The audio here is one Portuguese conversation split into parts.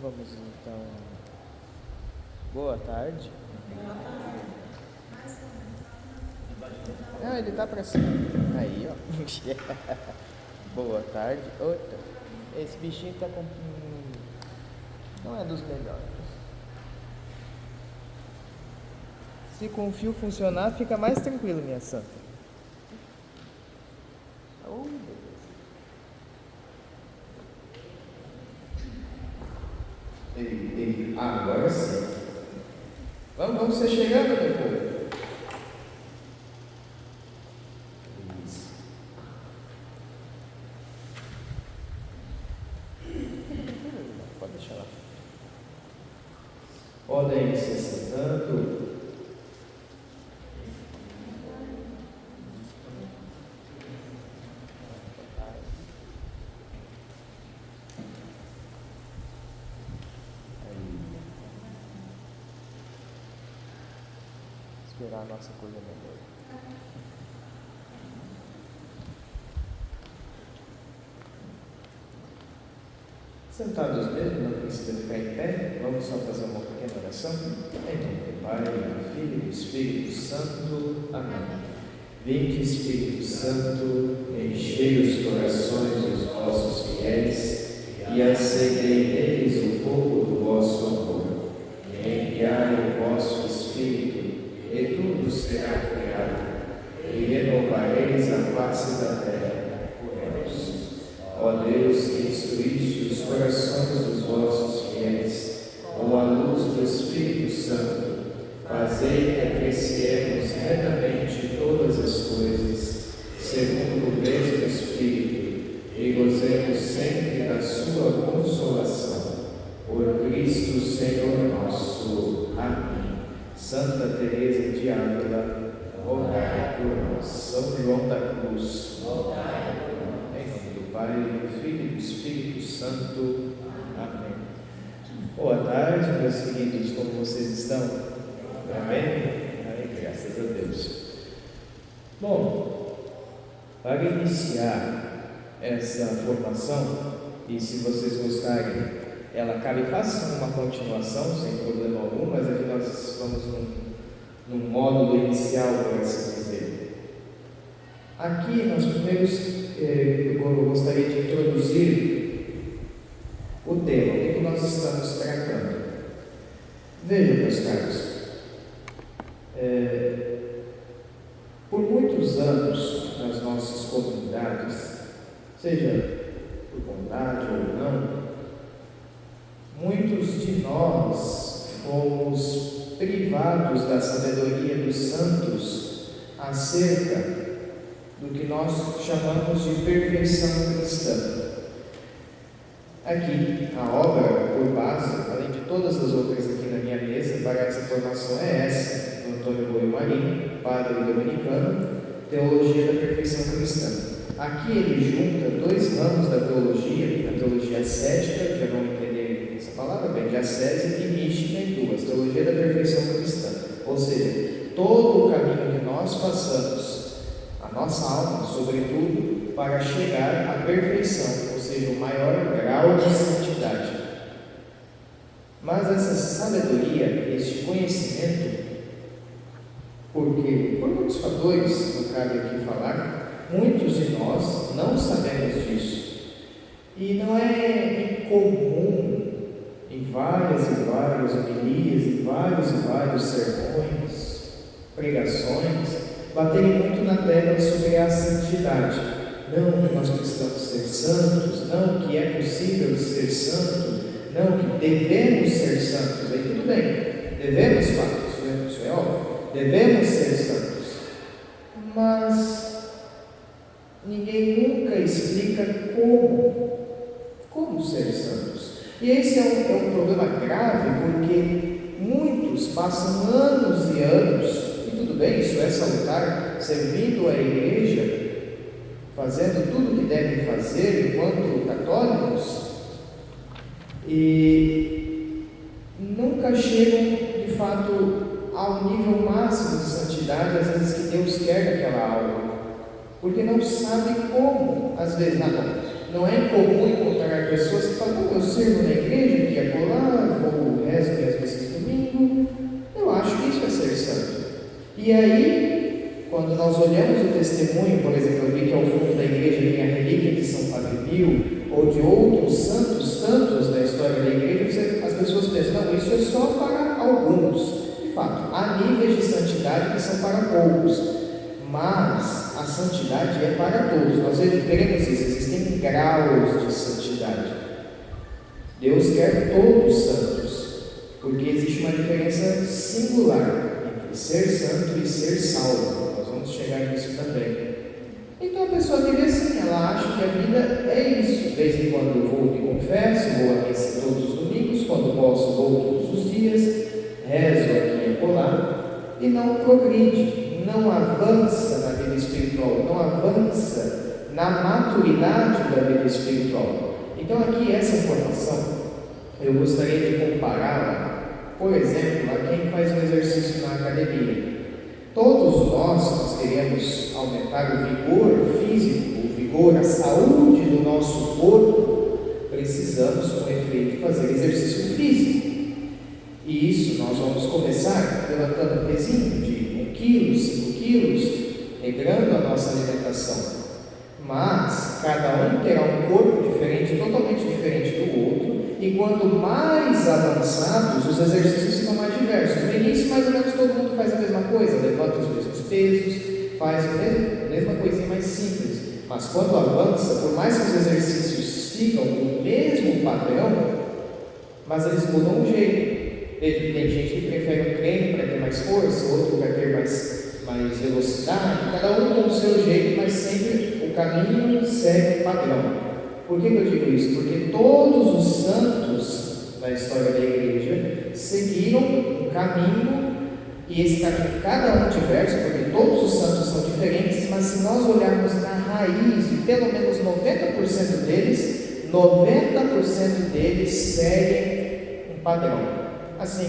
Vamos então. Boa tarde. Ah, ele tá pra cima. Aí, ó. Boa tarde. Outra. Esse bichinho tá com. Não é dos melhores. Se com o fio funcionar, fica mais tranquilo, minha santa. Oh, beleza. Agora sim. Vamos ser chegando depois. Isso. Pode deixar lá. Podem se sentando. Esperar a nossa coisa melhor. Sentados mesmo, não precisa ficar em pé, vamos só fazer uma pequena oração. Em nome do Pai, do Filho e do Espírito Santo. Amém. Vinde, Espírito Santo, enchei os corações dos vossos fiéis e acendei neles o fogo do vosso amor. Enviai o vosso Espírito, e tudo será criado, e renovareis a face da terra. Oremos. Ó Deus, que instruíste os corações dos vossos fiéis, com a luz do Espírito Santo, fazei que apreciemos retamente todas as coisas, segundo o mesmo Espírito, e gozemos sempre da sua consolação. Por Cristo Senhor nosso. Amém. Santa Teresa de Ávila, rogai por nós. São João da Cruz, rogai por nós. Em nome do Pai, do Filho e do Espírito Santo. Amém. Boa tarde, meus queridos, como vocês estão? Amém? Amém, graças a Deus. Bom, para iniciar essa formação, e se vocês gostarem, ela cabe fácil numa continuação, sem problema algum, mas aqui nós vamos num módulo inicial, por assim dizer. Aqui, nós primeiros, eu gostaria de introduzir o tema, o que nós estamos tratando. Vejam, meus caros, por muitos anos nas nossas comunidades, seja por bondade ou não, muitos de nós fomos privados da sabedoria dos santos acerca do que nós chamamos de perfeição cristã. Aqui, a obra por base, além de todas as outras aqui na minha mesa, para essa formação é essa, do Antônio Boio Marinho, padre dominicano, Teologia da Perfeição Cristã. Aqui ele junta dois ramos da teologia, a teologia ascética, que eu não entendi essa palavra, bem, de ascese e mística em duas, teologia da perfeição cristã. Ou seja, todo o caminho que nós passamos, a nossa alma, sobretudo, para chegar à perfeição, ou seja, o maior grau de santidade. Mas essa sabedoria, este conhecimento, porque por muitos fatores, não cabe aqui falar, muitos de nós não sabemos disso. E não é incomum em várias e várias homilias, em vários sermões, pregações, baterem muito na tecla sobre a santidade. Não que nós precisamos ser santos, não que é possível ser santo, não que devemos ser santos. Aí tudo bem, devemos fato, isso é óbvio, devemos ser santos. Mas ninguém nunca explica como ser santos. E esse é um problema grave, porque muitos passam anos e anos, e tudo bem, isso é salutar, servindo a igreja, fazendo tudo o que devem fazer enquanto católicos, e nunca chegam de fato ao nível máximo de santidade, às vezes que Deus quer daquela alma, porque não sabe como. Às vezes, Não é comum encontrar pessoas que falam: não, eu sirvo na igreja, que é colar, vou rezo minhas missas domingo. Eu acho que isso é ser santo. E aí, quando nós olhamos o testemunho, por exemplo, eu vi que ao fundo da igreja tem a relíquia de São Padre Pio, ou de outros santos, tantos da história da igreja, as pessoas pensam: não, isso é só para alguns. De fato, há níveis de santidade que são para poucos, mas a santidade é para todos. Nós veremos isso, existem graus de santidade. Deus quer todos santos, porque existe uma diferença singular entre ser santo e ser salvo. Nós vamos chegar nisso também. Então a pessoa vive assim, ela acha que a vida é isso. De vez em quando eu vou, me confesso, vou à missa todos os domingos, quando posso vou todos os dias, rezo aqui e acolá, e não progride, não avança na vida espiritual, não avança na maturidade da vida espiritual. Então aqui essa formação, eu gostaria de compará-la, por exemplo, a quem faz um exercício na academia. Todos nós queremos aumentar o vigor físico, o vigor, a saúde do nosso corpo, precisamos, com efeito, fazer exercício físico. E isso nós vamos começar levantando um pezinho de 1 kg, 5 kg, regrando a nossa alimentação. Mas cada um terá um corpo diferente, totalmente diferente do outro, e quanto mais avançados, os exercícios ficam mais diversos. No início, mais ou menos, todo mundo faz a mesma coisa, levanta os mesmos pesos, faz a mesma coisinha mais simples. Mas quando avança, por mais que os exercícios sigam o mesmo padrão, mas eles mudam o jeito. Tem gente que prefere um treino para ter mais força, outro para ter mais velocidade, cada um com o seu jeito, mas sempre o caminho segue o padrão. Por que eu digo isso? Porque todos os santos da história da igreja seguiram um caminho, e esse caminho, cada um diverso, porque todos os santos são diferentes, mas se nós olharmos na raiz de pelo menos 90% deles, 90% deles seguem um padrão. Assim,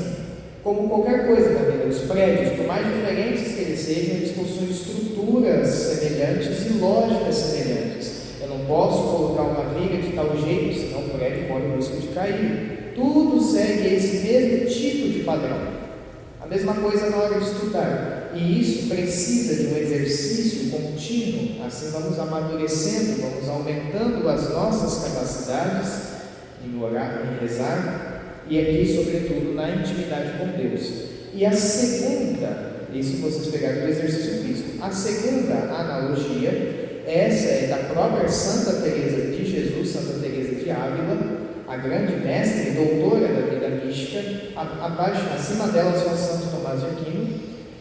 como qualquer coisa na vida, os prédios, por mais diferentes que eles sejam, eles possuem estruturas semelhantes e lógicas semelhantes. Eu não posso colocar uma viga de tal jeito, senão o prédio corre o risco de cair. Tudo segue esse mesmo tipo de padrão. A mesma coisa na hora de estudar. E isso precisa de um exercício contínuo. Assim vamos amadurecendo, vamos aumentando as nossas capacidades em orar, em rezar, e aqui, sobretudo, na intimidade com Deus. E a segunda, isso vocês pegaram do exercício físico, a segunda analogia, essa é da própria Santa Teresa de Jesus, Santa Teresa de Ávila, a grande mestre e doutora da vida mística. Abaixo, acima dela, só Santo Tomás de Aquino.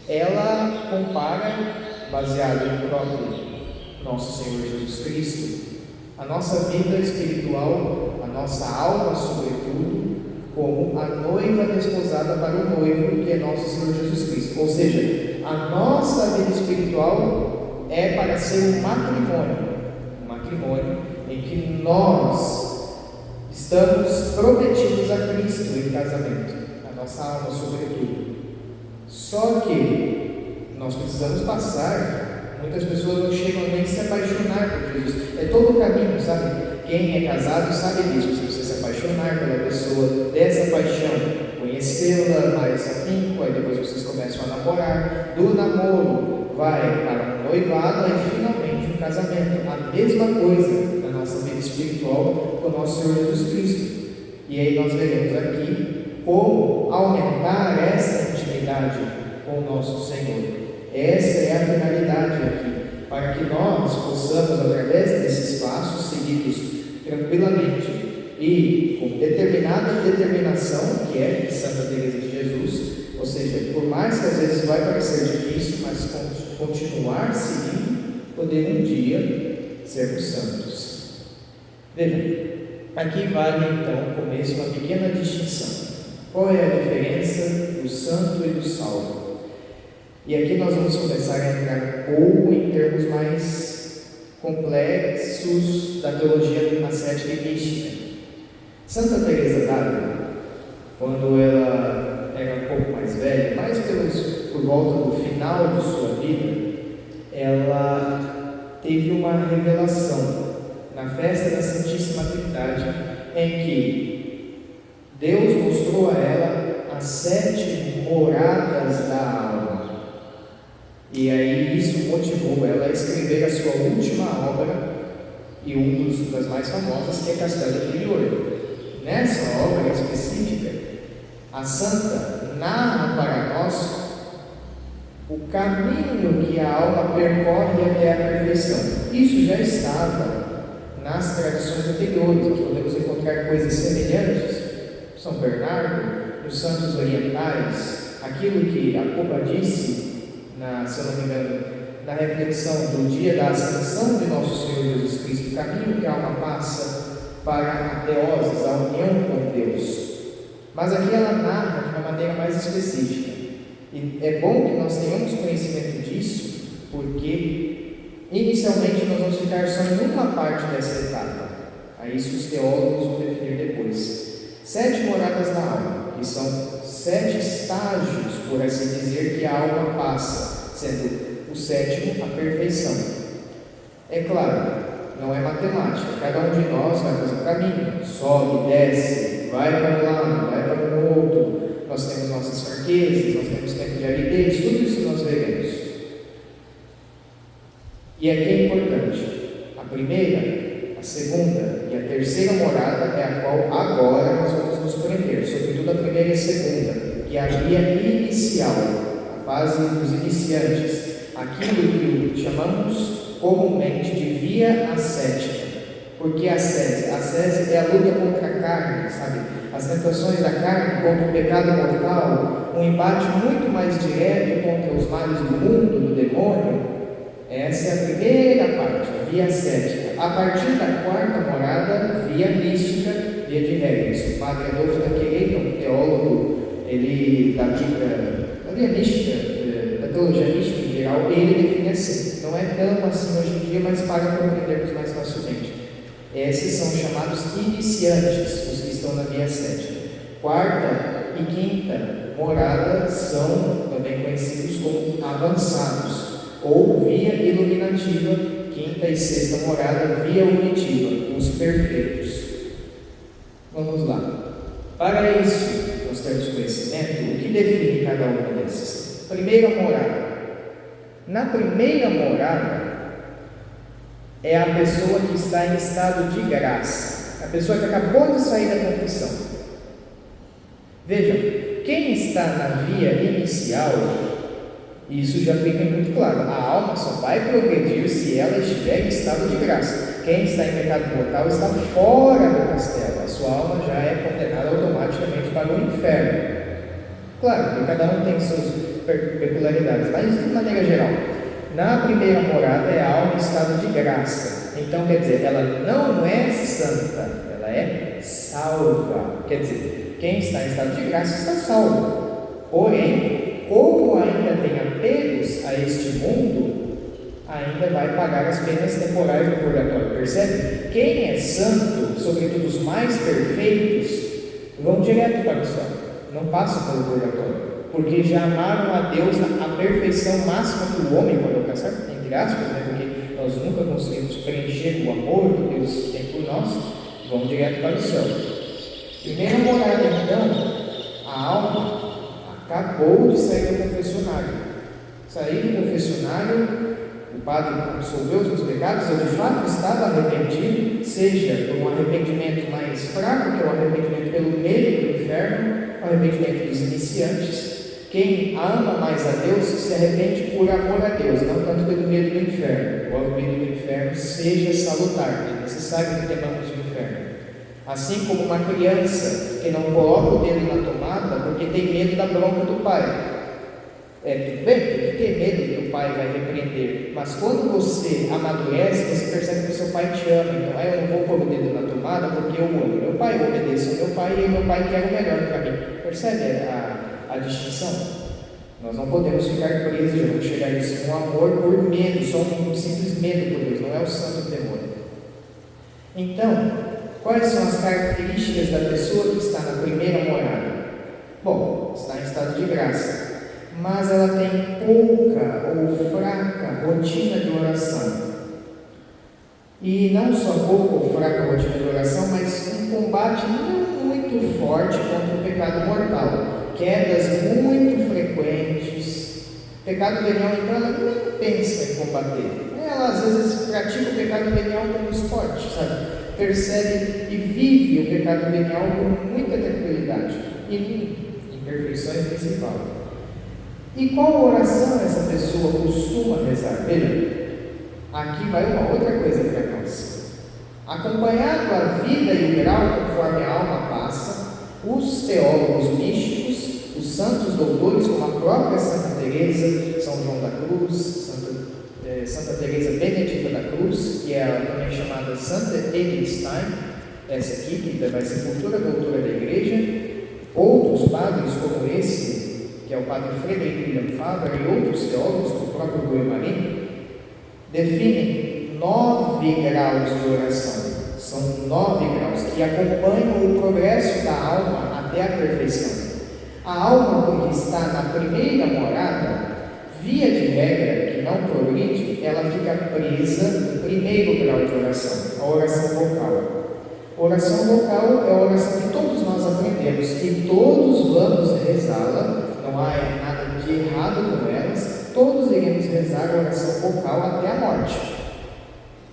Ela compara, baseado no próprio nosso Senhor Jesus Cristo, a nossa vida espiritual, a nossa alma, sobretudo, como a noiva desposada para o noivo, que é nosso Senhor Jesus Cristo. Ou seja, a nossa vida espiritual é para ser um matrimônio em que nós estamos prometidos a Cristo em casamento, a nossa alma sobretudo. Só que nós precisamos passar, muitas pessoas não chegam nem a se apaixonar por Jesus. É todo o caminho, sabe? Quem é casado sabe disso. Você precisa se apaixonar pela pessoa, dessa paixão, conhecê-la mais afinco, aí depois vocês começam a namorar, do namoro vai para um noivado e finalmente um casamento. A mesma coisa na nossa vida espiritual com o nosso Senhor Jesus Cristo. E aí nós veremos aqui como aumentar essa intimidade com o nosso Senhor. Essa é a finalidade aqui, para que nós possamos, através desses passos seguidos tranquilamente e com determinada determinação, que é de Santa Teresa de Jesus, ou seja, por mais que às vezes vai parecer difícil, mas continuar seguindo, poder um dia sermos santos. Vejam, aqui vale então, começo, uma pequena distinção. Qual é a diferença do santo e do salvo? E aqui nós vamos começar a entrar um pouco em termos mais complexos da teologia ascética e mística. Santa Teresa d'Ávila, quando ela era um pouco mais velha, mais por volta do final de sua vida, ela teve uma revelação, na festa da Santíssima Trindade, em que Deus mostrou a ela as 7 moradas da alma. E aí isso motivou ela a escrever a sua última obra, e das mais famosas, que é Castelo Interior. Nessa obra específica, a santa narra para nós o caminho que a alma percorre até a perfeição. Isso já estava nas tradições anteriores, nós podemos encontrar coisas semelhantes. São Bernardo, nos santos orientais, aquilo que a Popa disse, se eu não me engano, na reflexão do dia da ascensão de nosso Senhor Jesus Cristo, o caminho que a alma passa para a teoses, a união com Deus. Mas aqui ela narra de uma maneira mais específica. E é bom que nós tenhamos conhecimento disso, porque inicialmente nós vamos ficar só em uma parte dessa etapa. Aí isso os teólogos vão definir depois. 7 moradas da alma, que são 7 estágios, por assim dizer, que a alma passa, sendo o 7º a perfeição. É claro, não é matemática, cada um de nós vai fazer um caminho, sobe, desce, vai para um lado, vai para o outro. Nós temos nossas fraquezas, nós temos tempo de aridez, tudo isso nós veremos. E aqui é importante: a primeira, a segunda e a terceira morada é a qual agora nós vamos nos prender, sobretudo a primeira e a segunda, que é a via inicial, a fase dos iniciantes, aquilo que chamamos comumente de via ascética. Porque a ascese é a luta contra a carne, sabe? As tentações da carne contra o pecado mortal, um embate muito mais direto contra os males do mundo, do demônio. Essa é a primeira parte, a via ascética. A partir da 4ª morada, via mística, via de regras. O padre Adolfo Taquerei, um teólogo, ele da via mística, da teologia mística em geral, ele define assim. Não é tão assim hoje em dia, mas para compreendermos mais facilmente. Esses são chamados iniciantes, os que estão na via ascética. 4ª e 5ª morada são também conhecidos como avançados, ou via iluminativa. 5ª e 6ª morada, via unitiva, os perfeitos. Vamos lá. Para isso, nós temos conhecimento, o que define cada uma dessas? Primeira morada. Na primeira morada, é a pessoa que está em estado de graça, a pessoa que acabou de sair da confissão. Vejam, quem está na via inicial, isso já fica muito claro, a alma só vai progredir se ela estiver em estado de graça. Quem está em pecado mortal está fora do castelo, a sua alma já é condenada automaticamente para o inferno. Claro, porque cada um tem suas peculiaridades, mas de maneira geral, na primeira morada é a alma em estado de graça. Então, quer dizer, ela não é santa, ela é salva. Quer dizer, quem está em estado de graça está salvo. Porém, como ainda tem apegos a este mundo, ainda vai pagar as penas temporais do purgatório. Percebe? Quem é santo, sobretudo os mais perfeitos, vão direto para o céu, não passam pelo purgatório, porque já amaram a Deus a perfeição máxima que o homem pode alcançar, entre aspas, porque nós nunca conseguimos preencher o amor que Deus tem por nós, vão direto para o céu. Primeira morada, então, a alma acabou de sair do confessionário. Saiu do confessionário, o padre absolveu os meus pecados, eu de fato estava arrependido, seja por um arrependimento mais fraco, que é o arrependimento pelo medo do inferno, o arrependimento dos iniciantes. Quem ama mais a Deus se arrepende por amor a Deus, não tanto pelo medo do inferno. Embora o medo do inferno seja salutar, é necessário que temamos o inferno. Assim como uma criança que não coloca o dedo na tomada porque tem medo da bronca do pai. Tudo bem, tem que ter medo que o pai vai repreender, mas quando você amadurece, você percebe que o seu pai te ama. Então, eu não vou pôr o dedo na tomada porque eu amo meu pai, eu obedeço ao meu pai e meu pai quer o melhor para mim. Percebe a distinção? Nós não podemos ficar presos, já vamos chegar nisso, um amor por medo, só um simples medo por Deus, não é o santo temor. Então, quais são as características da pessoa que está na primeira morada? Bom, está em estado de graça, mas ela tem pouca ou fraca rotina de oração. E não só pouco ou fraca rotina de oração, mas um combate não muito forte contra o pecado mortal. Quedas muito frequentes. Pecado venial, então, ela nem pensa em combater. Ela, às vezes, pratica o pecado venial como esporte, sabe? Percebe e vive o pecado venial com muita tranquilidade. E imperfeições principais. E qual oração essa pessoa costuma rezar? Veja, aqui vai uma outra coisa para nós. Acompanhado a vida e o grau conforme a alma passa, os teólogos místicos, os santos doutores, como a própria Santa Teresa, São João da Cruz, Santa Teresa Benedita da Cruz, que é também chamada Santa Edelstein, essa aqui, que vai ser futura doutora da Igreja, outros padres como esse, que é o padre Frederico William Faber, e outros teólogos, como o próprio Guimarães, definem 9 graus de oração. São 9 graus que acompanham o progresso da alma até a perfeição. A alma, quando está na primeira morada, via de regra, que não progride, ela fica presa no primeiro grau de oração, a oração vocal. Oração vocal é a oração que todos nós aprendemos e todos vamos rezá-la, não há nada de errado com elas, todos iremos rezar a oração vocal até a morte.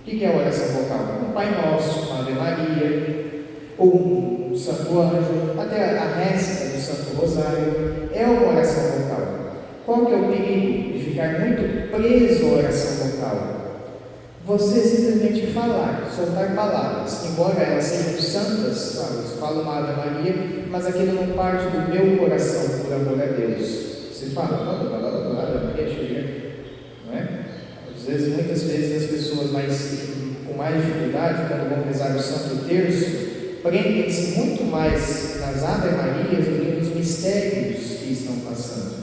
O que é a oração vocal? Um Pai Nosso, uma Ave Maria, ou um Santo Anjo, até a récita do Santo Rosário, é uma oração vocal. Qual que é o perigo de ficar muito preso à oração vocal? Você simplesmente falar, soltar palavras, embora elas sejam santas, sabe? Eu falo uma Ave Maria, mas aquilo não parte do meu coração por amor a Deus. Você fala, Ave Maria, não é? Às vezes, muitas vezes, as pessoas com mais dificuldade, quando vão rezar o Santo Terço, prendem-se muito mais nas Ave Marias do que nos mistérios que estão passando.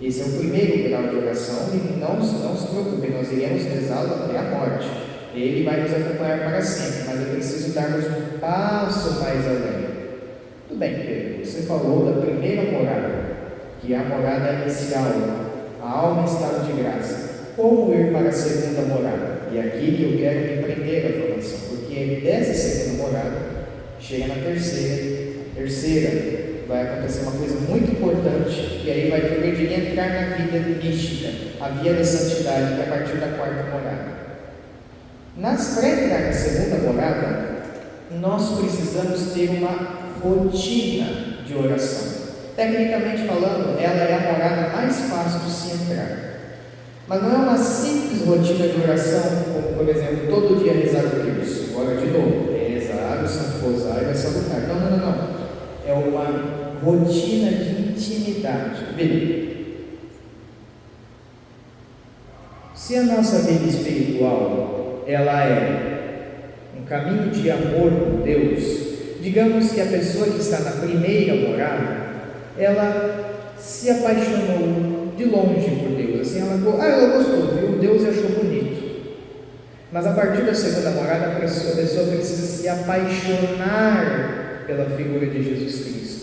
Esse é o primeiro grau de oração e não se preocupe, nós iremos rezá-lo até a morte. Ele vai nos acompanhar para sempre, mas é preciso darmos um passo mais além. Tudo bem, Pedro, você falou da primeira morada, que é a morada inicial, a alma em estado de graça. Como ir para a segunda morada? E aqui que eu quero me prender a formação, porque dessa segunda morada, chega na terceira, vai acontecer uma coisa muito importante, e aí vai progredir e entrar na vida mística, a via da santidade, que é a partir da quarta morada. Para entrar na segunda morada, nós precisamos ter uma rotina de oração. Tecnicamente falando, ela é a morada mais fácil de se entrar. Mas não é uma simples rotina de oração, como, por exemplo, todo dia rezar o terço. Agora, de novo, rezar o Santo Rosário e salutar. Não. É uma rotina de intimidade. Veja, se a nossa vida espiritual ela é um caminho de amor com Deus, digamos que a pessoa que está na primeira morada, ela se apaixonou de longe por Deus, assim, ela gostou, viu? Deus achou bonito. Mas a partir da segunda morada, a pessoa precisa se apaixonar pela figura de Jesus Cristo.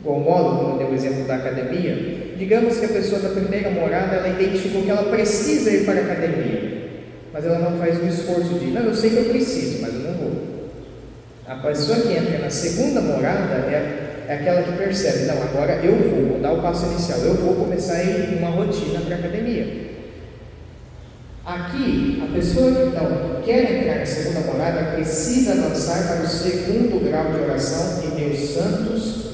Igual modo, como eu dei o exemplo da academia, digamos que a pessoa da primeira morada, ela identificou que ela precisa ir para a academia, mas ela não faz um esforço de, eu sei que eu preciso, mas eu não vou. A pessoa que entra na segunda morada é aquela que percebe, agora eu vou dar o passo inicial, eu vou começar a ir uma rotina para a academia. Aqui, a pessoa que então quer entrar na segunda morada precisa avançar para o segundo grau de oração, e meus santos,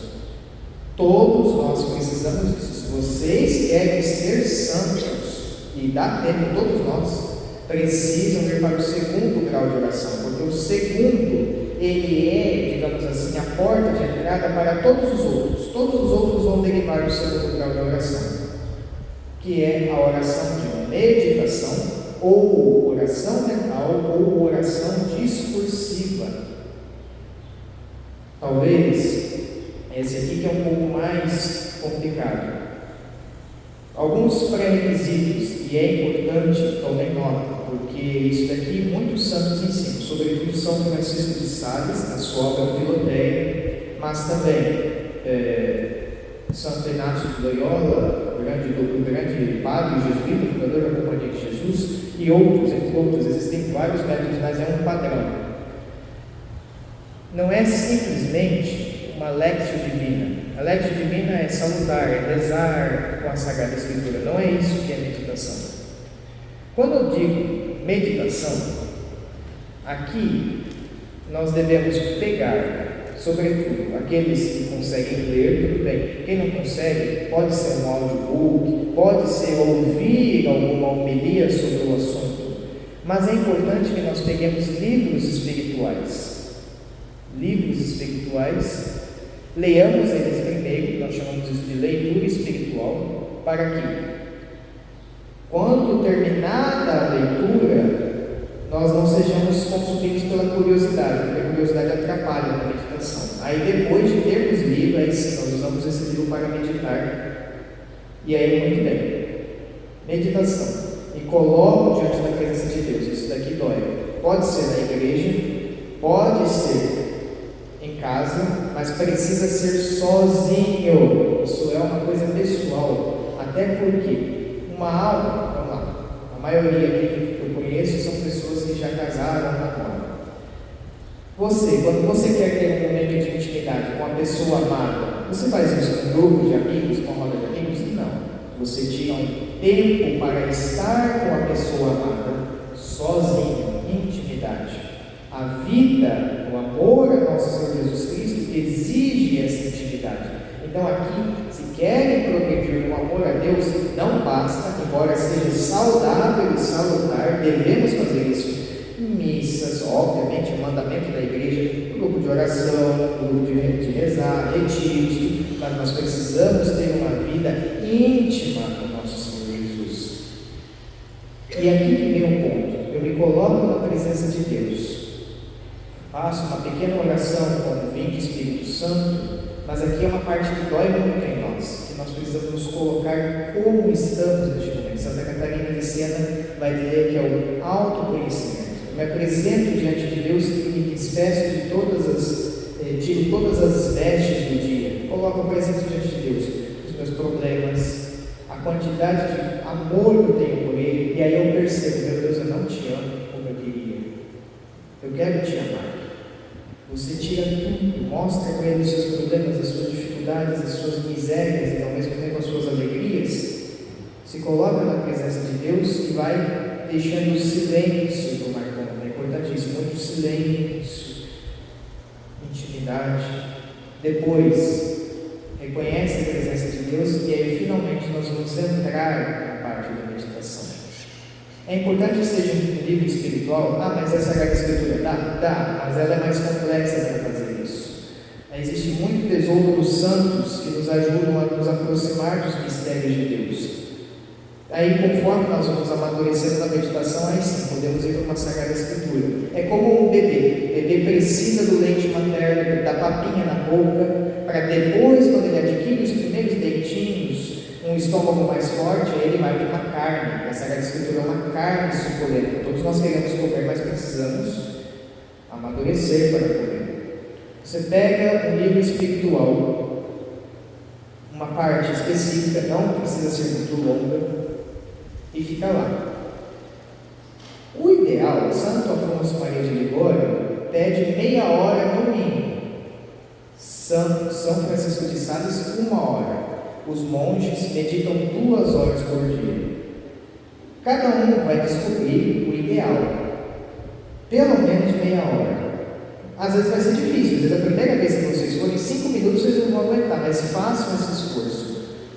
todos nós precisamos disso. Se vocês querem ser santos, e dá tempo, todos nós precisam ir para o segundo grau de oração, porque o segundo, ele é, digamos assim, a porta de entrada para todos os outros. Todos os outros vão derivar do segundo grau de oração, que é a oração de meditação, ou oração mental, ou oração discursiva. Talvez esse aqui que é um pouco mais complicado. Alguns pré-requisitos, e é importante, tomem nota, porque isso daqui muitos santos ensinam, sobretudo São Francisco de Sales, na sua obra Filoteia, mas também Santo Inácio de Loyola, o grande padre jesuíta, fundador da Companhia de Jesus, e outros, entre outros, existem vários métodos, mas é um padrão. Não é simplesmente uma lectio divina. A lectio divina é salutar, é rezar com a Sagrada Escritura. Não é isso que é meditação. Quando eu digo meditação, aqui nós devemos pegar, sobretudo, aqueles que conseguem ler, tudo bem. Quem não consegue, pode ser um audiobook, pode ser ouvir alguma homilia sobre o assunto. Mas é importante que nós peguemos livros espirituais. Livros espirituais, leiamos eles primeiro, nós chamamos isso de leitura espiritual, para que, quando terminada a leitura, nós não sejamos consumidos pela curiosidade, porque a curiosidade atrapalha a meditação. Aí depois de termos lido, aí sim, nós usamos esse livro para meditar. E aí, muito bem. Meditação. Me coloco diante da presença de Deus. Isso daqui dói. Pode ser na igreja, pode ser em casa, mas precisa ser sozinho. Isso é uma coisa pessoal. Até porque uma alma, vamos lá, a maioria aqui que eu conheço são pessoas que já casaram, namoram. Quando você quer ter um momento de intimidade com a pessoa amada, você faz isso com um grupo de amigos, com uma roda de amigos? Não. Você tira um tempo para estar com a pessoa amada, sozinho, em intimidade. A vida, o amor a nosso Senhor Jesus Cristo exige essa intimidade. Então aqui, se querem progredir no amor a Deus, não basta, embora seja saudável e salutar, devemos fazer isso em missas, obviamente, o mandamento da igreja, grupo de oração, grupo de rezar, retiros, mas nós precisamos ter uma vida íntima com nosso Senhor Jesus. E aqui que vem o ponto, eu me coloco na presença de Deus, faço uma pequena oração quando vem do Espírito Santo, mas aqui é uma parte que dói muito em nós, que nós precisamos nos colocar como estamos neste momento. Santa Catarina de Siena vai dizer que é o autoconhecimento. Eu me apresento diante de Deus e me despeço de tiro todas as vestes do dia, coloco a presença diante de Deus, os meus problemas, a quantidade de amor que eu tenho por Ele, e aí eu percebo, meu Deus, eu não te amo como eu queria, eu quero te amar. Você tira tudo, mostra para Ele os seus problemas, as suas dificuldades, as suas misérias e ao mesmo tempo as suas alegrias. Se coloca na presença de Deus e vai deixando o silêncio tomar conta. É importantíssimo, muito silêncio, intimidade. Depois, reconhece a presença de Deus e aí finalmente nós vamos entrar na parte da meditação. É importante que seja um livro espiritual. Mas essa Sagrada Escritura dá, mas ela é mais complexa para fazer isso. Existe muito tesouro dos santos que nos ajudam a nos aproximar dos mistérios de Deus. Aí, conforme nós vamos amadurecendo na meditação, aí sim, podemos ir para uma Sagrada Escritura. É como um bebê. O bebê precisa do leite materno, da papinha na boca, para depois, quando ele adquire os primeiros dentinhos, um estômago mais forte, aí ele vai ter uma carne. A Sagrada Escritura é uma carne suculenta. Todos nós queremos comer, mas precisamos amadurecer para comer. Você pega um livro espiritual, uma parte específica, não precisa ser muito longa, e fica lá. O ideal, Santo Afonso Maria de Ligório pede meia hora no mínimo. São Francisco de Sales, 1 hora. Os monges meditam 2 horas por dia. Cada um vai descobrir o ideal. Pelo menos meia hora. Às vezes vai ser difícil. Às vezes a primeira vez que vocês forem, 5 minutos vocês não vão aguentar, mas façam esse esforço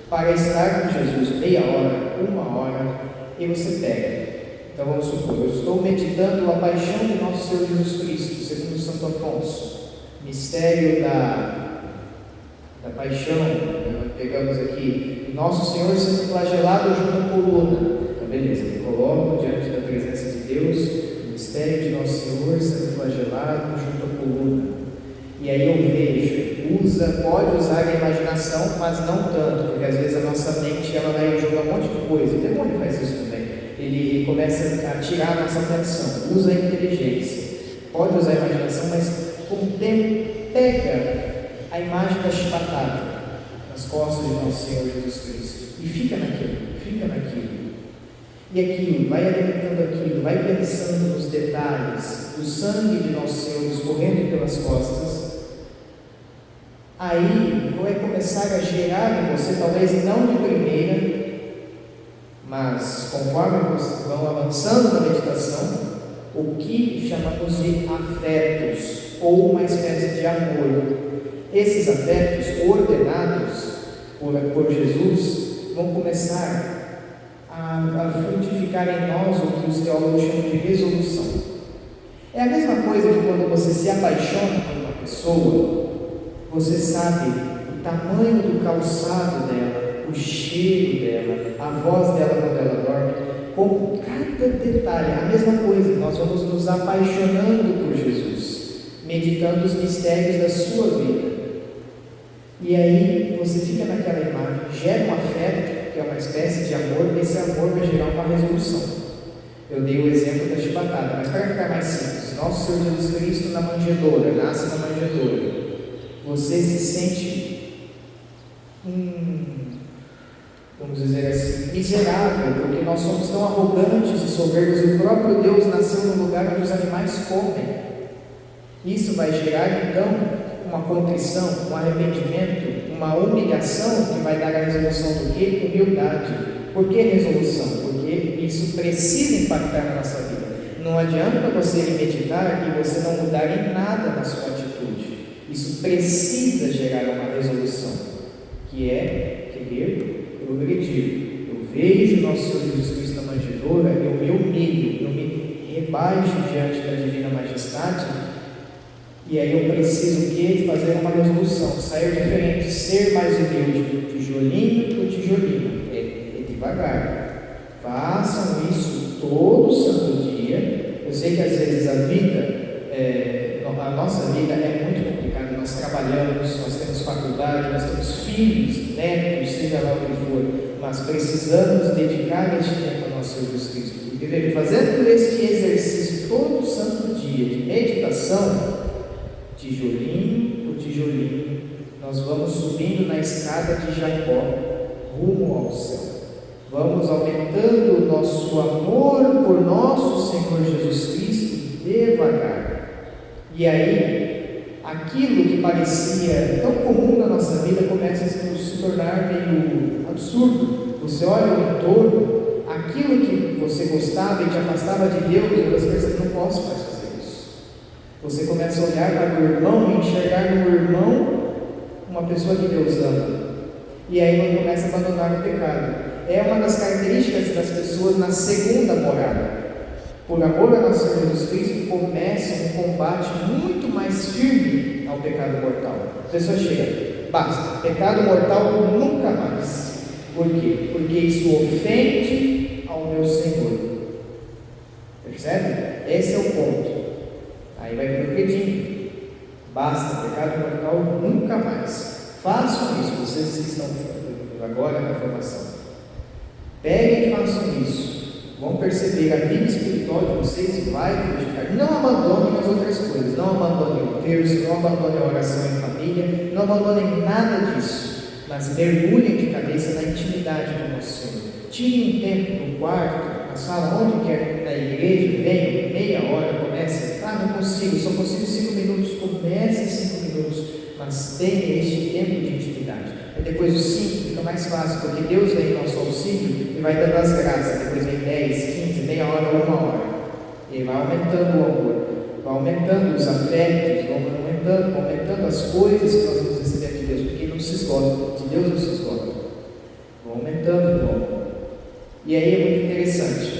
para estar com Jesus meia hora, 1 hora, e você pega. Então vamos supor, eu estou meditando a paixão de nosso Senhor Jesus Cristo, segundo Santo Afonso, mistério da paixão. Pegamos aqui, nosso Senhor sendo flagelado junto à coluna. Então beleza, me coloco diante da presença de Deus, o mistério de nosso Senhor sendo flagelado junto à coluna. E aí eu vejo, pode usar a imaginação, mas não tanto, porque às vezes a nossa mente ela vai jogar um monte de coisa. O demônio faz isso também. Ele começa a tirar a nossa atenção, usa a inteligência. Pode usar a imaginação, mas com o tempo pega a imagem da chibatada nas costas de nosso Senhor Jesus Cristo e fica naquilo. e aquilo, vai alimentando aquilo, vai pensando nos detalhes, do sangue de nosso Senhor escorrendo pelas costas, aí vai começar a gerar em você, talvez não de primeira, mas conforme vocês vão avançando na meditação, o que chamamos de afetos, ou uma espécie de amor. Esses afetos ordenados por Jesus vão começar a frutificar em nós o que os teólogos chamam de resolução. É a mesma coisa que quando você se apaixona por uma pessoa, você sabe o tamanho do calçado dela, o cheiro dela, a voz dela quando ela dorme, com cada detalhe. A mesma coisa, nós vamos nos apaixonando por Jesus, meditando os mistérios da sua vida. E aí você fica naquela imagem, gera um afeto, que é uma espécie de amor, esse amor vai gerar uma resolução. Eu dei o exemplo da chibatada, mas para ficar mais simples, nosso Senhor Jesus Cristo na manjedoura, nasce na manjedoura. Você se sente, vamos dizer assim, miserável, porque nós somos tão arrogantes e soberbos, e o próprio Deus nasceu no lugar onde os animais comem. Isso vai gerar então uma contrição, um arrependimento, uma humilhação que vai dar a resolução do quê? Humildade. Por que resolução? Porque isso precisa impactar na nossa vida. Não adianta você meditar e você não mudar em nada na sua atitude. Isso precisa gerar uma resolução, que é querer progredir. Eu vejo nosso Senhor Jesus Cristo na manjedoura, eu me humilho, eu me rebaixo diante da divina majestade. E aí eu preciso o quê? Fazer uma resolução, sair diferente, ser mais humilde, tijolinho por tijolinho, é devagar. Façam isso todo santo dia. Eu sei que às vezes a nossa vida é muito complicada, nós trabalhamos, nós temos faculdade, nós temos filhos, netos, seja lá o que for, mas precisamos dedicar este tempo ao nosso Senhor Jesus Cristo. E fazendo este exercício todo santo dia de meditação, tijolinho por tijolinho, nós vamos subindo na escada de Jacó, rumo ao céu. Vamos aumentando o nosso amor por nosso Senhor Jesus Cristo devagar. E aí, aquilo que parecia tão comum na nossa vida começa a se tornar meio absurdo. Você olha o entorno, aquilo que você gostava e te afastava de Deus, e você percebe, não posso mais fazer. Você começa a olhar para o irmão e enxergar no irmão uma pessoa que Deus ama. E aí você começa a abandonar o pecado. É uma das características das pessoas na segunda morada. Por amor a nosso Senhor Jesus Cristo, começa um combate muito mais firme ao pecado mortal. A pessoa chega, basta, pecado mortal nunca mais. Por quê? Porque isso ofende ao meu Senhor. Percebe? Esse é o ponto. Aí vai progredindo. Basta, pecado mortal nunca mais. Façam isso, vocês que estão agora na formação. Peguem e façam isso. Vão perceber a vida espiritual de vocês e vai frutificar. Não abandonem as outras coisas. Não abandonem o terço, não abandonem a oração em família, não abandonem nada disso. Mas mergulhem de cabeça na intimidade do nosso Senhor. Tirem um tempo no quarto, na sala, onde quer, na igreja, venham, meia hora, comece. Não consigo, só consigo 5 minutos. Comece 5 minutos, mas tenha este tempo de intimidade. E depois os 5 fica mais fácil, porque Deus vem em nosso auxílio e vai dando as graças. Depois vem 10, 15, meia hora, 1 hora. E vai aumentando o amor, vai aumentando os afetos, vai aumentando as coisas que nós vamos receber de Deus, porque não se esgota, de Deus não se esgota. Vai aumentando o amor. E aí é muito interessante.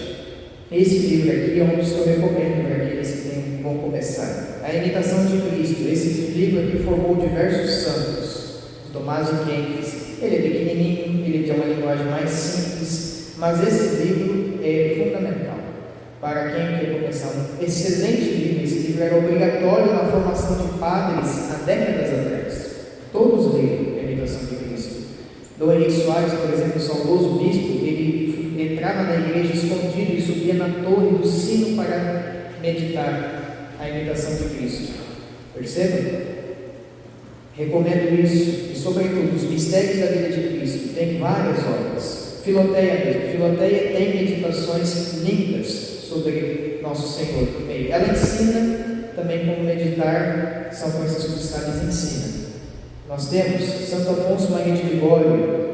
Esse livro aqui é um dos que eu recomendo para aqueles que vão começar. A Imitação de Cristo. Esse livro aqui formou diversos santos. Tomás de Kempis. Ele é pequenininho, ele tem uma linguagem mais simples, mas esse livro é fundamental para quem quer começar. Um excelente livro. Esse livro era obrigatório na formação de padres há décadas atrás. Todos leram a Imitação de Cristo. Dom Henrique Soares, por exemplo, o saudoso bispo, ele entrava na igreja escondido e subia na torre do sino para meditar a Imitação de Cristo. Percebem? Recomendo isso. E sobretudo, os mistérios da vida de Cristo. Tem várias obras. Filoteia mesmo. Filoteia tem meditações lindas sobre Nosso Senhor no meio. Ela ensina também como meditar. São Francisco de Sales ensina. Nós temos Santo Afonso Maria de Ligório.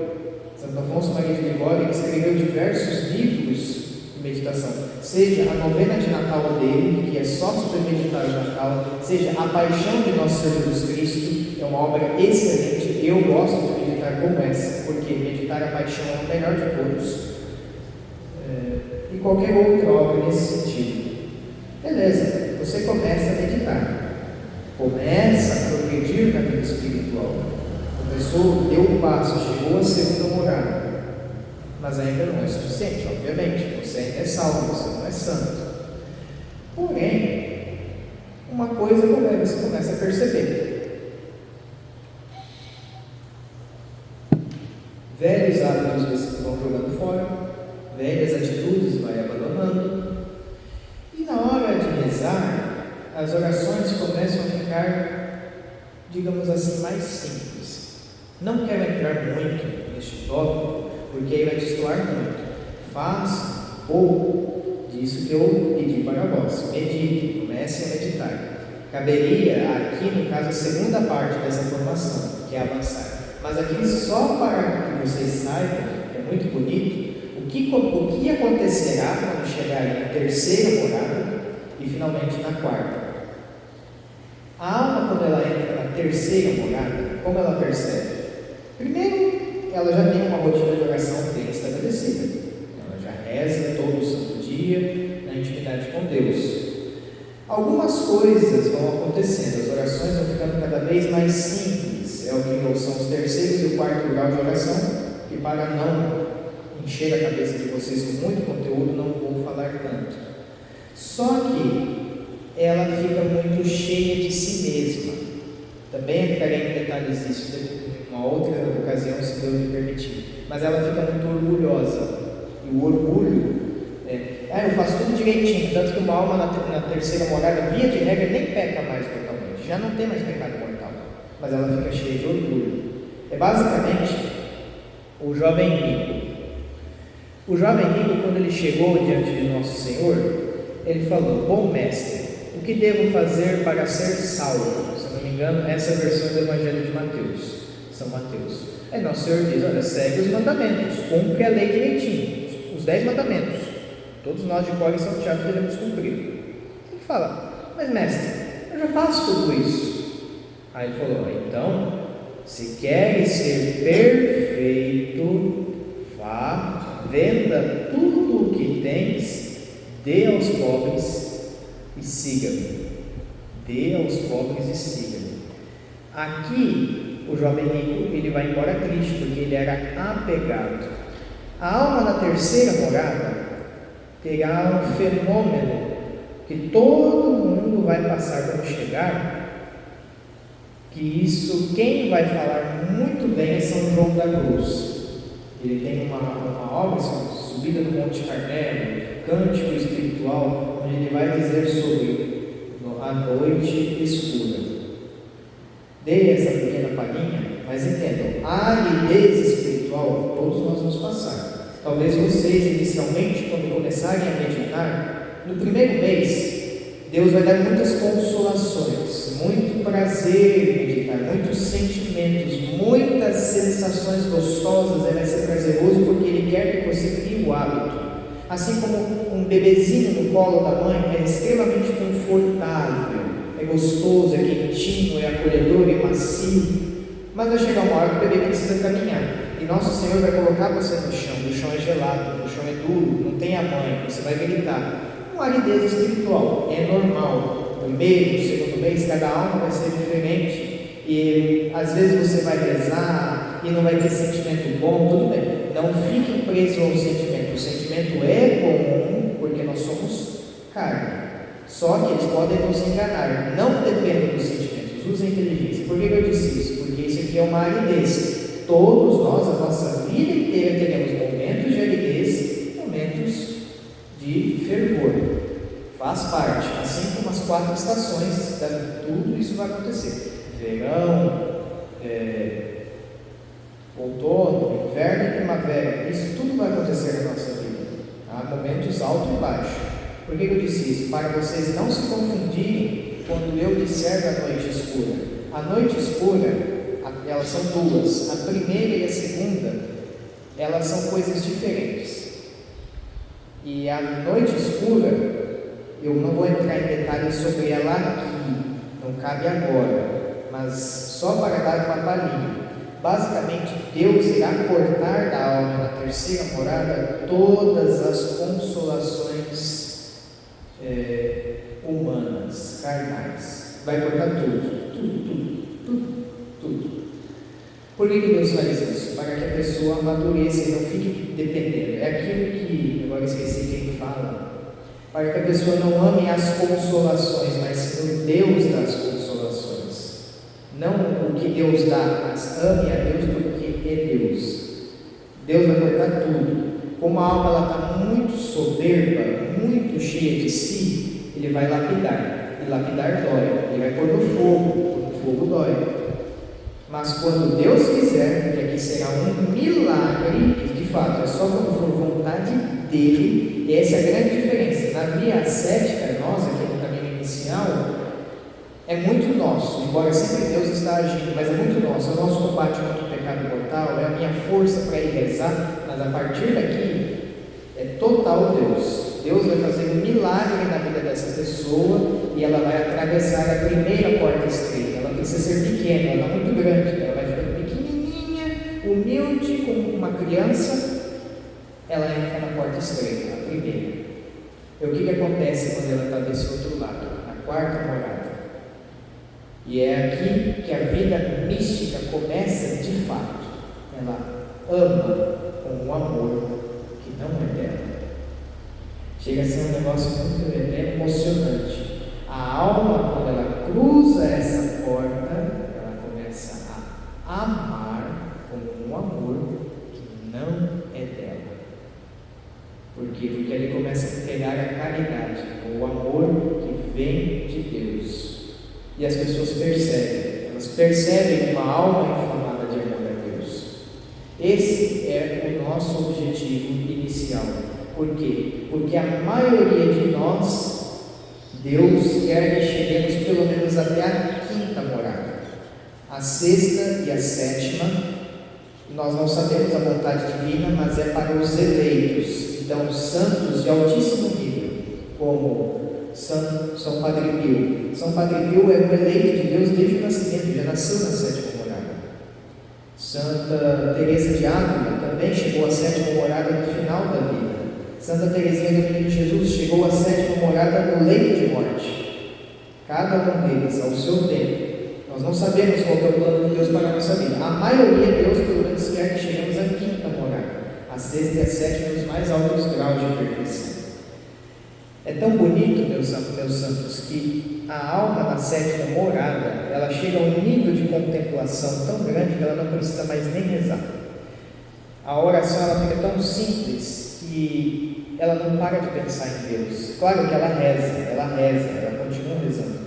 Santo Afonso Maria de Ligório escreveu diversos livros de meditação, seja a novena de Natal dele, que é só sobre meditar o Natal, seja a Paixão de Nosso Senhor Jesus Cristo, é uma obra excelente. Eu gosto de meditar como essa, porque meditar a Paixão é o melhor de todos, e qualquer outra obra nesse sentido. Beleza, você começa a meditar, começa a progredir na vida espiritual. A pessoa deu um passo, chegou à segunda morada, mas ainda não é suficiente, obviamente. Você ainda é salvo, você não é santo. Porém, uma coisa você começa a perceber: velhos hábitos você vão jogando fora, velhas atitudes vai abandonando, e na hora de rezar, as orações começam a ficar, digamos assim, mais simples. Não quero entrar muito neste tópico, porque aí vai destoar muito. Faça pouco disso que eu pedi para vós. Medite, comece a meditar. Caberia aqui, no caso, a segunda parte dessa formação, que é avançar. Mas aqui, só para que vocês saibam, que é muito bonito, o que acontecerá quando chegarem na terceira morada e finalmente na quarta. A alma, quando ela entra na terceira morada, como ela percebe? Primeiro, ela já tem uma rotina de oração bem estabelecida. Ela já reza todo o santo dia na intimidade com Deus. Algumas coisas vão acontecendo, as orações vão ficando cada vez mais simples. São os terceiros e o quarto grau de oração, que para não encher a cabeça de vocês com muito conteúdo, não vou falar tanto. Só que ela fica muito cheia de si mesma. Também entrarei em detalhes disso em uma outra ocasião, se Deus me permitir. Mas ela fica muito orgulhosa. E o orgulho eu faço tudo direitinho. Tanto que uma alma na terceira morada, via de regra, nem peca mais totalmente. Já não tem mais pecado mortal. Mas ela fica cheia de orgulho. É basicamente o jovem rico. O jovem rico, quando ele chegou diante de Nosso Senhor, ele falou: bom mestre, o que devo fazer para ser salvo? Se não me engano, essa é a versão do Evangelho de Mateus, São Mateus. Aí Nosso Senhor diz: olha, segue os mandamentos, cumpre a lei direitinho, os 10 mandamentos. Todos nós de cor e São Tiago devemos cumprir. Ele fala: mas mestre, eu já faço tudo isso. Aí ele falou: então, se queres ser perfeito, vá, venda tudo o que tens, dê aos pobres e siga-me. Dê aos pobres e siga-me. Aqui, o jovem rico, ele vai embora triste, porque ele era apegado. A alma na terceira morada terá um fenômeno que todo mundo vai passar quando chegar, que isso, quem vai falar muito bem é São João da Cruz. Ele tem uma obra, Subida do Monte Carmelo, Cântico Espiritual, onde ele vai dizer sobre a noite escura. Dei essa pequena palhinha, mas entendam, a aridez espiritual todos nós vamos passar. Talvez vocês, inicialmente, quando começarem a meditar, no primeiro mês, Deus vai dar muitas consolações, muito prazer em meditar, muitos sentimentos, muitas sensações gostosas. Vai ser prazeroso porque Ele quer que você crie o hábito. Assim como um bebezinho no colo da mãe é extremamente confortável, é gostoso, é quentinho, é acolhedor, é macio. Mas vai chegar uma hora que o bebê precisa caminhar. E Nosso Senhor vai colocar você no chão. O chão é gelado, o chão é duro, não tem a mãe, você vai gritar. Uma aridez espiritual, é normal. No primeiro, no segundo mês, cada alma vai ser diferente. E às vezes você vai rezar e não vai ter sentimento bom, tudo bem. Não fiquem presos ao sentimento. O sentimento é bom porque nós somos carne. Só que eles podem nos enganar. Não dependem dos sentimentos, usem a inteligência. Por que eu disse isso? Porque isso aqui é uma aridez. Todos nós, a nossa vida inteira, teremos momentos de aridez, momentos de fervor. Faz parte, assim como as 4 estações, tudo isso vai acontecer. Verão, Outono, inverno e primavera, isso tudo vai acontecer na nossa vida. Há momentos alto e baixo. Por que eu disse isso? Para vocês não se confundirem quando eu disser da noite escura. A noite escura, elas são duas. A primeira e a segunda, elas são coisas diferentes. E a noite escura, eu não vou entrar em detalhes sobre ela aqui, não cabe agora, mas só para dar uma palhinha. Basicamente, Deus irá cortar da alma na terceira morada todas as consolações humanas, carnais. Vai cortar tudo. Por que Deus faz isso? Para que a pessoa amadureça e não fique dependendo. É aquilo que, agora esqueci quem fala, para que a pessoa não ame as consolações, mas sim o Deus das consolações. Não o que Deus dá, mas ame a Deus porque é Deus. Deus vai cortar tudo. Como a alma está muito soberba, muito cheia de si, Ele vai lapidar. E lapidar dói. Ele vai pôr no fogo dói. Mas quando Deus quiser, e aqui será um milagre, e de fato é só quando for vontade dele, e essa é a grande diferença. Na via ascética, nós aqui no caminho inicial, é muito nosso, embora sempre Deus está agindo, mas é muito nosso. O nosso combate contra o pecado mortal é a minha força para ir rezar, mas a partir daqui é total Deus. Deus vai fazer um milagre na vida dessa pessoa e ela vai atravessar a primeira porta estreita. Ela precisa ser pequena, ela está muito grande, ela vai ficando pequenininha, humilde, como uma criança, ela entra na porta estreita, a primeira. E o que acontece quando ela está desse outro lado? Na quarta morada. E é aqui que a vida mística começa de fato. Ela ama com um amor que não é dela. Chega a ser um negócio muito emocionante. A alma, quando ela cruza essa porta, ela começa a amar com um amor que não é dela. Por quê? Porque ele começa a pegar a caridade, o amor que vem de Deus. E as pessoas percebem, elas percebem uma alma inflamada de amor a Deus. Esse é o nosso objetivo inicial. Por quê? Porque a maioria de nós, Deus quer que cheguemos pelo menos até a quinta morada. A sexta e a sétima, nós não sabemos a vontade divina, mas é para os eleitos. Então, santos de altíssimo nível, como São Padre Pio. São Padre Pio é um eleito de Deus desde o nascimento, já nasceu na sétima morada. Santa Teresa de Ávila também chegou à sétima morada no final da vida. Santa Teresinha do Menino Jesus chegou à sétima morada no leito de morte. Cada um deles, ao seu tempo. Nós não sabemos qual é o plano de Deus para a nossa vida. A maioria de Deus, pelo menos, quer que cheguemos à quinta morada. A sexta e a sétima, os mais altos graus de perfeição. É tão bonito, meus santos, que a alma na sétima morada, ela chega a um nível de contemplação tão grande que ela não precisa mais nem rezar. A oração ela fica tão simples que ela não para de pensar em Deus. Claro que ela reza, ela continua rezando.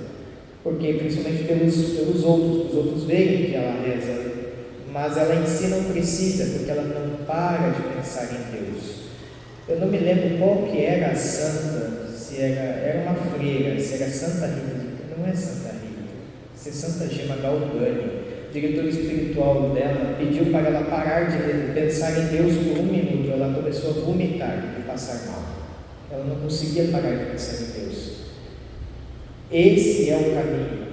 Porque principalmente pelos outros, os outros veem que ela reza, mas ela em si não precisa, porque ela não para de pensar em Deus. Eu não me lembro qual que era a santa, se era uma freira, se era Santa Rita, não é Santa Rita, se é Santa Gema Galgani, diretor espiritual dela, pediu para ela parar de pensar em Deus por um minuto, ela começou a vomitar e passar mal, ela não conseguia parar de pensar em Deus. Esse é o caminho.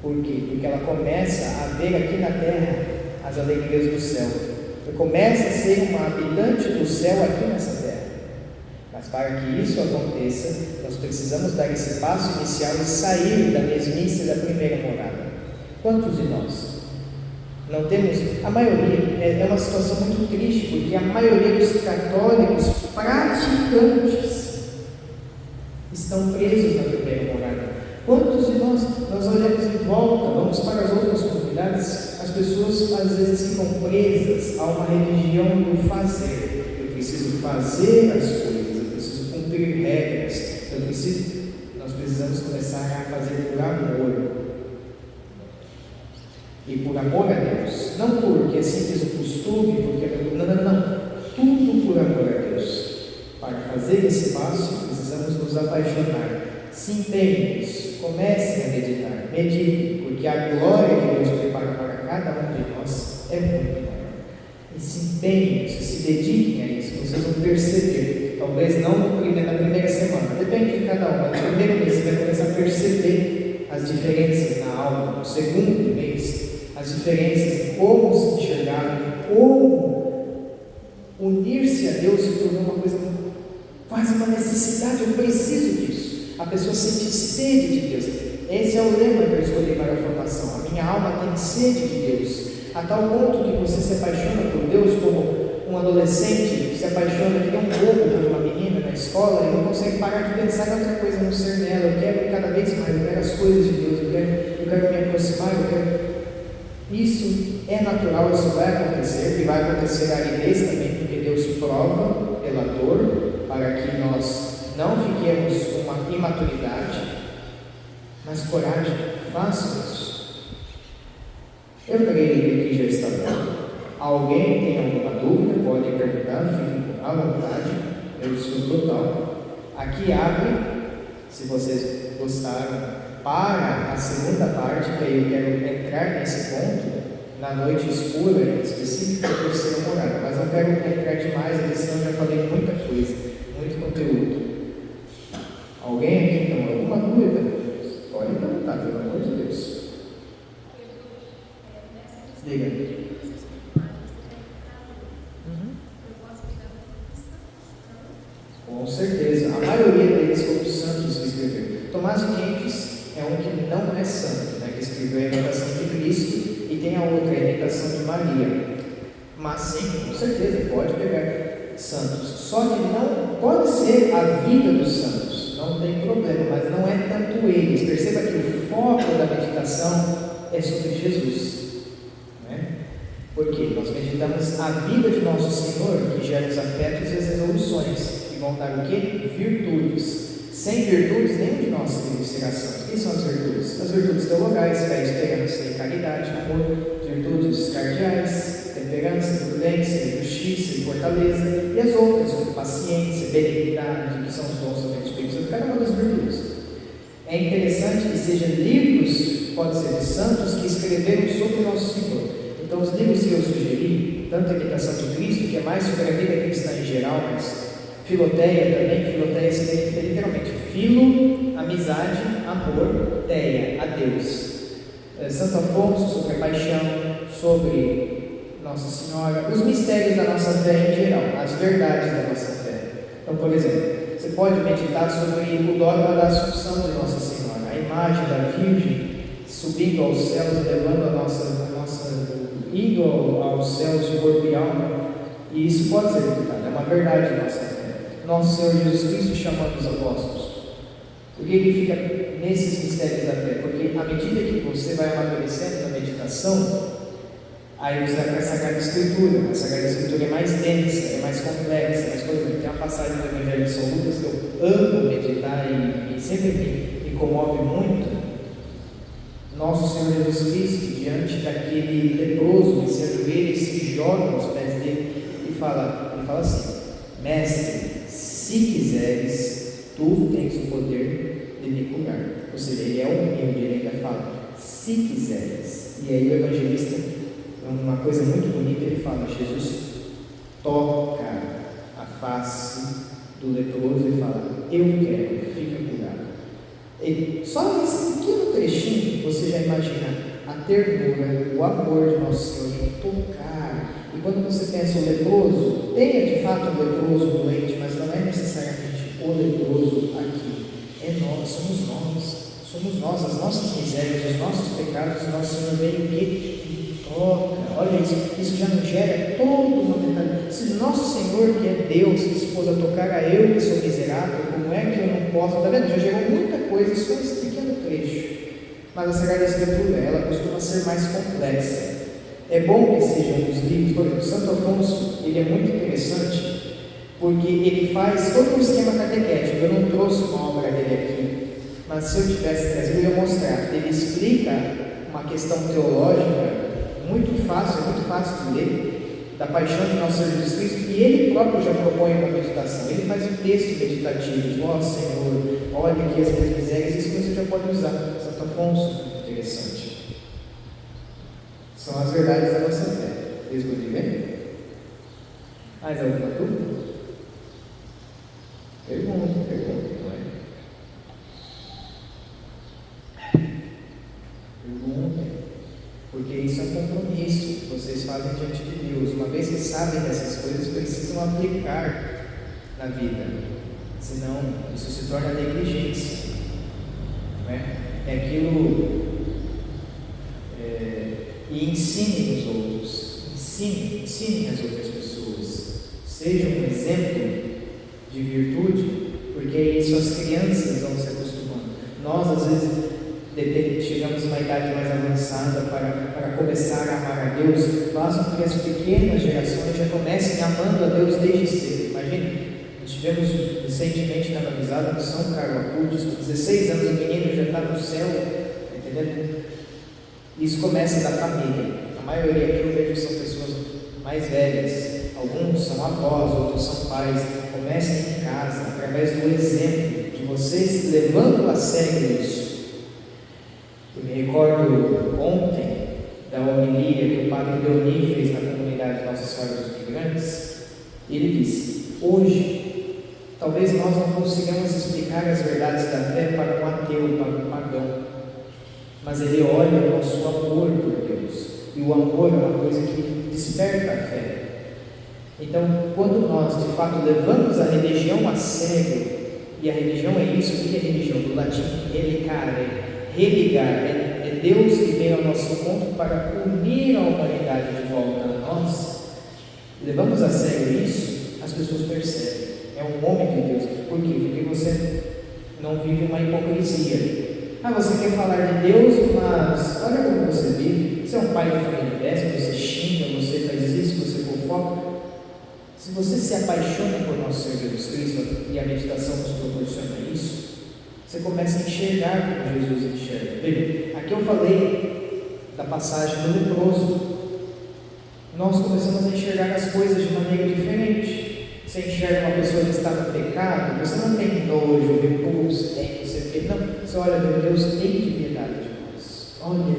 Por quê? Porque ela começa a ver aqui na terra as alegrias do céu, ela começa a ser uma habitante do céu aqui nessa terra. Mas para que isso aconteça, nós precisamos dar esse passo inicial e sair da mesmice da primeira morada. Quantos de nós não temos? A maioria, é uma situação muito triste, porque a maioria dos católicos praticantes estão presos na primeira morada. Quantos de nós olhamos em volta, vamos para as outras comunidades, as pessoas às vezes ficam presas a uma religião do fazer. Eu preciso fazer as coisas, eu preciso cumprir regras, nós precisamos começar a fazer por amor. e por amor a Deus, não porque é simples o costume, porque não, tudo por amor a Deus. Para fazer esse passo, precisamos nos apaixonar. Se empenhem nisso, comecem a meditar, meditem, porque a glória que Deus prepara para cada um de nós é muito maior. E se empenhem nisso, se dediquem a isso, vocês vão perceber, talvez não na primeira semana, depende de cada um, mas no primeiro mês você vai começar a perceber as diferenças na alma, no segundo mês, as diferenças em como se enxergar, em como unir-se a Deus se tornou uma coisa, quase uma necessidade, eu preciso disso. A pessoa sente sede de Deus. Esse é o lema que eu escolhi para a formação. A minha alma tem sede de Deus, a tal ponto que você se apaixona por Deus como um adolescente que se apaixona, que tem um bobo por uma menina na escola e não consegue parar de pensar em outra coisa, não ser nela. Eu quero cada vez mais, eu quero as coisas de Deus, eu quero me aproximar, Isso é natural, isso vai acontecer, e vai acontecer a aridez também, porque Deus prova pela dor, para que nós não fiquemos com uma imaturidade, mas coragem, façam isso. Eu creio que aqui já está bom. Alguém tem alguma dúvida, pode perguntar, fique à vontade, eu sou total. Aqui abre, se vocês gostaram, para a segunda parte, que aí eu quero entrar nesse ponto, na noite escura, específica da terceira morada, mas não quero entrar demais, porque senão eu já falei muita coisa, muito conteúdo. Alguém aqui tem alguma dúvida? Pode perguntar, pelo amor de Deus. Diga. Com certeza. A maioria deles foram os santos que escreveram. Tomás de Kempis é um que não é santo, né, que escreveu a imitação de Cristo, e tem a outra, a imitação de Maria. Mas sim, com certeza, pode pegar santos. Só que não pode ser a vida dos santos, não tem problema, mas não é tanto eles. Perceba que o foco da meditação é sobre Jesus. Porque nós meditamos a vida de nosso Senhor, que gera os afetos e as resoluções, que vão dar o quê? Virtudes. Sem virtudes, nenhum de nós será santo. O que são as virtudes? As virtudes teologais, fé, esperança e caridade, amor, virtudes cardeais, temperança, prudência, justiça e fortaleza, e as outras, como paciência, benignidade, que são os dons também do Espírito Santo, cada uma das virtudes. É interessante que sejam livros, pode ser de santos, que escreveram sobre o nosso Senhor. Então, os livros que eu sugeri, tanto a Imitação de Cristo, que é mais sobre a vida cristã em geral, mas Filoteia também, Filoteia significa literalmente filo, amizade, amor, teia, a Deus. Santo Afonso, sobre a paixão, sobre Nossa Senhora, os mistérios da nossa fé em geral, as verdades da nossa fé. Então, por exemplo, você pode meditar sobre o dogma da Assunção de Nossa Senhora, a imagem da Virgem subindo aos céus, levando a nossa indo aos céus de corpo e alma, e isso pode ser meditado, é uma verdade da nossa fé. Nosso Senhor Jesus Cristo chamando os apóstolos. Por que ele fica nesses mistérios da fé? Porque à medida que você vai amadurecendo na meditação, aí você vai para a Sagrada Escritura. A Sagrada Escritura é mais densa, é mais complexa. Mas, por exemplo, tem uma passagem do Evangelho de São Lucas que eu amo meditar e sempre me comove muito. Nosso Senhor Jesus Cristo, diante daquele leproso que se ajoelha e se joga aos pés dele, ele fala assim: Mestre, se quiseres, tu tens o poder de me curar. Ou seja, ele é humilde, ele ainda fala, se quiseres. E aí o evangelista, uma coisa muito bonita, ele fala, Jesus toca a face do leproso e fala, eu quero, fica curado. E só nesse pequeno trechinho, você já imagina a ternura, o amor de nosso Senhor em tocar. E quando você pensa o leproso, tenha de fato um leproso doente, mas não é necessariamente o leproso aqui. É nós, somos nós, as nossas misérias, os nossos pecados, o nosso Senhor veio e toca. Olha isso já nos gera toda uma mentalidade. Se o nosso Senhor, que é Deus, se dispôs a tocar a eu que sou miserável, como é que eu não posso? Está vendo? Já gerou muita coisa só esse pequeno trecho. Mas a Sagrada Escritura, ela costuma ser mais complexa. É bom que sejam os livros, por exemplo, Santo Afonso, ele é muito interessante, porque ele faz todo um esquema catequético. Eu não trouxe uma obra dele aqui, mas se eu tivesse trazido, eu ia mostrar. Ele explica uma questão teológica muito fácil de ler, da paixão de nosso Senhor Jesus Cristo, e ele próprio já propõe uma meditação. Ele faz um texto meditativo: ó Senhor, olha aqui as minhas misérias. Isso você já pode usar. Santo Afonso, interessante. São as verdades da nossa fé. Vocês podem ver? Mais alguma dúvida? Pergunta, não é? Pergunta. Porque isso é um compromisso que vocês fazem diante de Deus. Uma vez que sabem dessas coisas, precisam aplicar na vida. Senão, isso se torna negligência. Não é? É aquilo. E ensinem os outros. Ensinem as outras pessoas. Seja um exemplo de virtude, porque isso as crianças vão se acostumando. Nós, às vezes, chegamos a uma idade mais avançada para começar a amar a Deus. Façam com que as pequenas gerações já comecem amando a Deus desde cedo. Imagine, nós tivemos recentemente na Avisada no São Carlos, com 16 anos, o menino já está no céu, entendeu? Isso começa da família. A maioria que eu vejo são pessoas mais velhas. Alguns são avós, outros são pais. Comecem em casa, através do exemplo de vocês levando a sério isso. Eu me recordo ontem da homilia que o Padre Leoni fez na comunidade Nossa Senhora dos Migrantes. Ele disse: hoje, talvez nós não consigamos explicar as verdades da fé para um ateu, para um pagão, mas ele olha o nosso amor por Deus, e o amor é uma coisa que desperta a fé. Então, quando nós de fato levamos a religião a sério, e a religião é isso, o que é religião? Do latim relicare, religar, é Deus que vem ao nosso encontro para unir a humanidade de volta a nós. Levamos a sério isso, as pessoas percebem, é um homem de Deus. Por quê? Porque você não vive uma hipocrisia. Você quer falar de Deus, mas olha como você vive. Você é um pai de família péssimo, você xinga, você faz isso, você fofoca. Se você se apaixona por nosso Senhor Jesus Cristo, e a meditação nos proporciona isso, você começa a enxergar como Jesus enxerga. Bem, aqui eu falei da passagem do leproso. Nós começamos a enxergar as coisas de maneira diferente. Você enxerga uma pessoa que está no pecado, você não tem nojo, repulso, não, você olha, meu Deus, tem piedade de nós. Olha,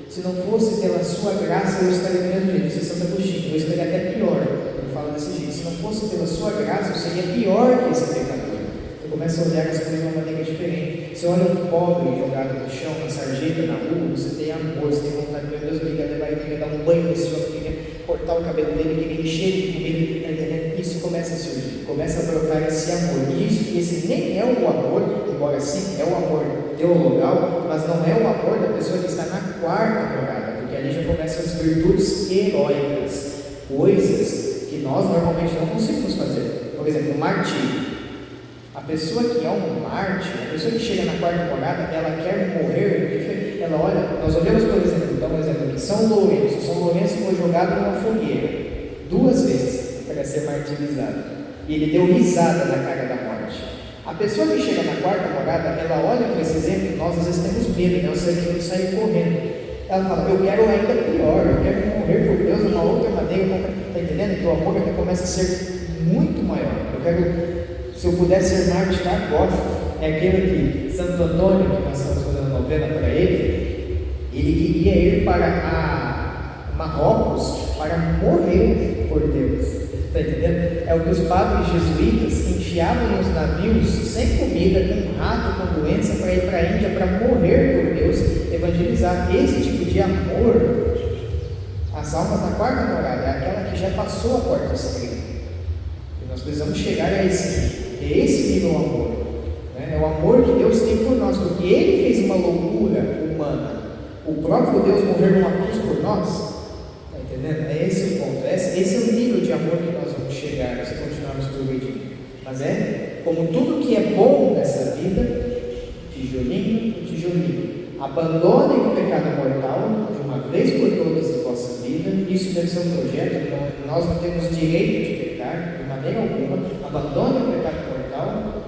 se não fosse pela sua graça, eu estaria do mesmo jeito. Você é Santo Agostinho, eu estaria até pior. Eu falo desse jeito: se não fosse pela sua graça, eu seria pior que esse pecador. Você começa a olhar as coisas de uma maneira diferente. Você olha um pobre jogado no chão, na sarjeta, na rua, você tem amor, você tem vontade, meu Deus, eu queria levar, eu queria dar um banho nesse homem, eu queria cortar o cabelo dele, eu queria encher de comida, tá entendendo? Isso começa a surgir, começa a brotar esse amor. E esse nem é o amor, embora sim é o amor teologal, mas não é o amor da pessoa que está na quarta morada, porque ali já começam as virtudes heróicas, coisas que nós normalmente não conseguimos fazer. Por exemplo, o martírio. A pessoa que é um mártir, a pessoa que chega na quarta morada, ela quer morrer. Ela olha, nós olhamos, por exemplo, dá um exemplo aqui, São Lourenço. São Lourenço foi jogado numa fogueira 2 vezes para ser martirizado, e ele deu risada na cara da morte. A pessoa que chega na quarta morada, ela olha para esse exemplo. Nós às vezes temos medo, né? Nós queremos sair correndo. Ela fala: eu quero ainda pior, eu quero morrer por Deus de uma outra maneira. Está entendendo? Então o amor aqui começa a ser muito maior. Eu quero. Se eu pudesse ser mártir agora, é aquele que Santo Antônio, que nós estamos fazendo novena para ele queria ir para Marrocos para morrer por Deus. Está entendendo? É o que os padres jesuítas enfiavam nos navios sem comida, com rato, com doença, para ir para a Índia para morrer por Deus, evangelizar. Esse tipo de amor, as almas na quarta morada, é aquela que já passou a porta estreita. E nós precisamos chegar a esse nível de amor, né? É o amor que Deus tem por nós, porque Ele fez uma loucura humana. O próprio Deus morreu numa cruz por nós. Está entendendo? É esse o ponto. Esse é o nível de amor que nós vamos chegar se continuarmos progredindo. Mas como tudo que é bom nessa vida, tijolinho por tijolinho. Abandonem o pecado mortal de uma vez por todas em vossa vida. Isso deve ser um projeto. Nós não temos direito de pecar de maneira alguma. Abandonem o pecado mortal.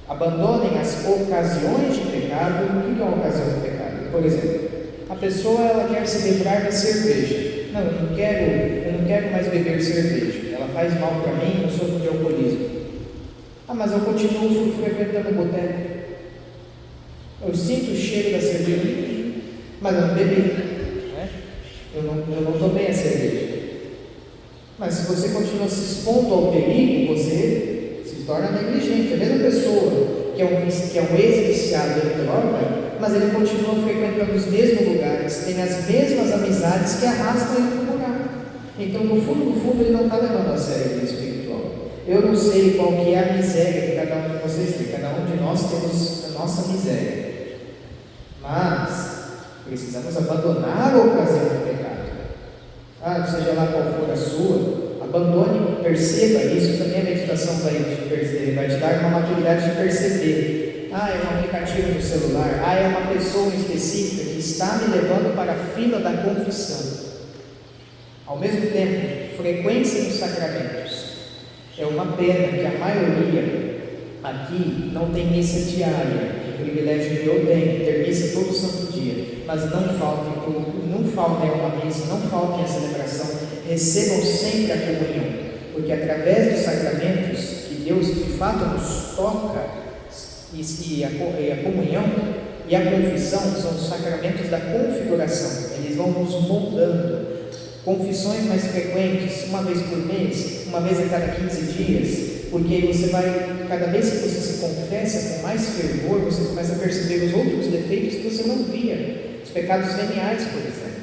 Abandonem as ocasiões de pecado. O que é uma ocasião de pecado? Por exemplo, a pessoa ela quer se livrar da cerveja. Não, eu não quero mais beber cerveja. Ela faz mal para mim, eu sofro de alcoolismo. Mas eu continuo frequentando o boteco. Eu sinto o cheiro da cerveja, mas eu não bebi, né? Eu não tomei a cerveja. Mas se você continua se expondo ao perigo, você se torna negligente. A mesma pessoa que é um ex-viciado em droga, mas ele continua frequentando os mesmos lugares, tem as mesmas amizades que arrastam ele para o buraco. Então, no fundo, ele não está levando a sério a vida espiritual. Eu não sei qual que é a miséria que cada um de vocês tem. Cada um de nós temos a nossa miséria. Mas precisamos abandonar a ocasião do pecado. Seja lá qual for a sua, abandone, perceba. Isso também a meditação vai te dar uma maturidade de perceber. É um aplicativo no celular. É uma pessoa específica que está me levando para a fila da confissão. Ao mesmo tempo, frequência nos sacramentos. É uma pena que a maioria aqui não tem missa diária. O privilégio que eu tenho, ter missa todo santo dia, mas não faltem uma missa, não faltem a celebração, recebam sempre a comunhão, porque através dos sacramentos que Deus de fato nos toca, e a comunhão e a confissão são os sacramentos da configuração, eles vão nos moldando. Confissões mais frequentes, uma vez por mês, uma vez a cada 15 dias, porque você vai, cada vez que você se confessa com mais fervor, você começa a perceber os outros defeitos que você não via, os pecados veniais, por exemplo.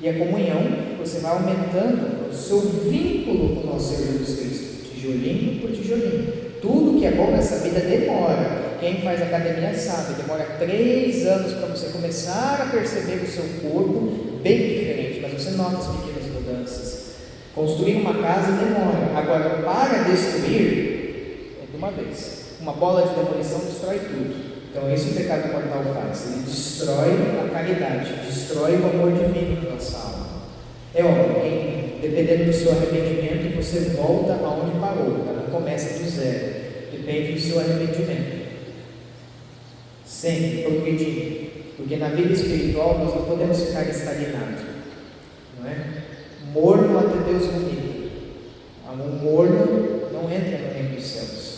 E a comunhão, você vai aumentando o seu vínculo com o nosso Senhor Jesus Cristo, tijolinho por tijolinho. Tudo que é bom nessa vida demora. Quem faz academia sabe, demora 3 anos para você começar a perceber o seu corpo bem diferente, mas você nota as pequenas mudanças. Construir uma casa demora. Agora, para destruir, é de uma vez. Uma bola de demolição destrói tudo. Então, é isso que o pecado mortal faz. Ele destrói a caridade, destrói o amor divino na nossa alma. É óbvio, dependendo do seu arrependimento, você volta aonde parou, não começa do zero. Depende do seu arrependimento. Sempre progredindo. Porque na vida espiritual nós não podemos ficar estagnados. Não é? Morno até Deus vomita. Um morno não entra no reino dos céus.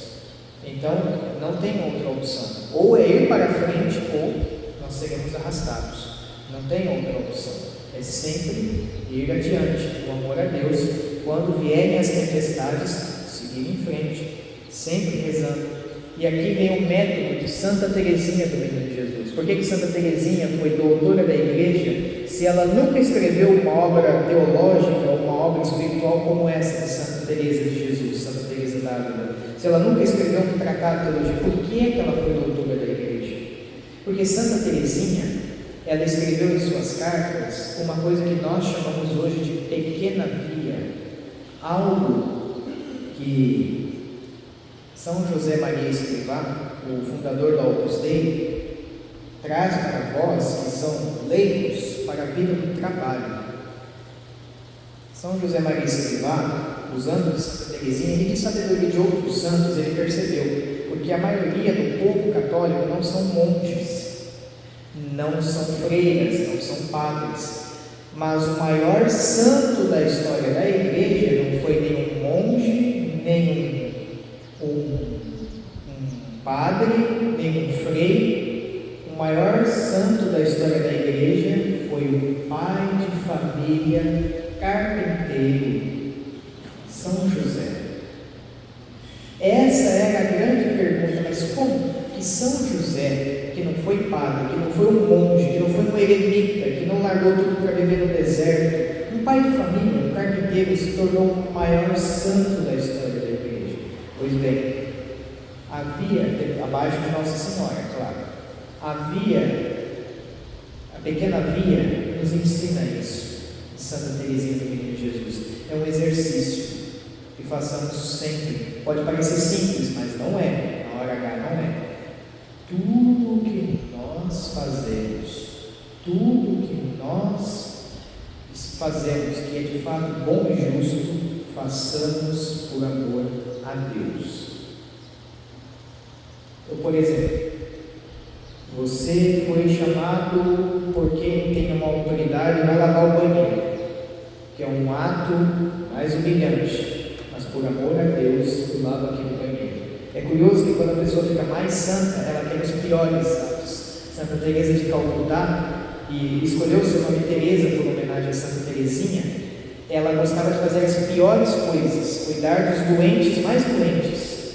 Então, não tem outra opção. Ou é ir para frente, ou nós seremos arrastados. Não tem outra opção. É sempre ir adiante, o amor a Deus. Quando vierem as tempestades, seguir em frente, sempre rezando. E aqui vem o método de Santa Teresinha do Menino Jesus. Por que Santa Teresinha foi doutora da igreja, se ela nunca escreveu uma obra teológica, uma obra espiritual como essa de Santa Teresa de Jesus, Santa Teresa d'Ávila? Se ela nunca escreveu um tratado de teologia, por que ela foi doutora da igreja? Porque Santa Teresinha, ela escreveu em suas cartas uma coisa que nós chamamos hoje de pequena via, algo que São José Maria Escrivá, o fundador do Opus Dei, traz para vós que são leigos para a vida do trabalho. São José Maria Escrivá, usando de Santa Teresinha e de sabedoria de outros santos, ele percebeu, porque a maioria do povo católico não são monges, não são freiras, não são padres, mas o maior santo da história da igreja não foi nenhum monge, nem um padre, nem um frei. O maior santo da história da igreja foi o pai de família carpinteiro, São José. Essa era a grande pergunta, mas como que São José, que não foi padre, que não foi um monge, que não foi um eremita, que não largou tudo para viver no deserto, um pai de família, um carpinteiro, se tornou o maior santo da história da igreja? Pois bem, havia, abaixo de Nossa Senhora, claro, a pequena via nos ensina isso, de Santa Teresinha do Menino Jesus. É um exercício que façamos sempre. Pode parecer simples, mas não é. Na hora H não é. Tudo o que nós fazemos, tudo que nós fazemos que é de fato bom e justo, façamos por amor a Deus. Eu, por exemplo, Você foi chamado por quem tem uma autoridade e vai lavar o banheiro, que é um ato mais humilhante, mas por amor a Deus, lava aquele banheiro. É curioso que quando a pessoa fica mais santa, ela quer os piores atos. Santa Teresa de Calcutá, e escolheu o seu nome Teresa por homenagem a Santa Teresinha, ela gostava de fazer as piores coisas, cuidar dos doentes mais doentes,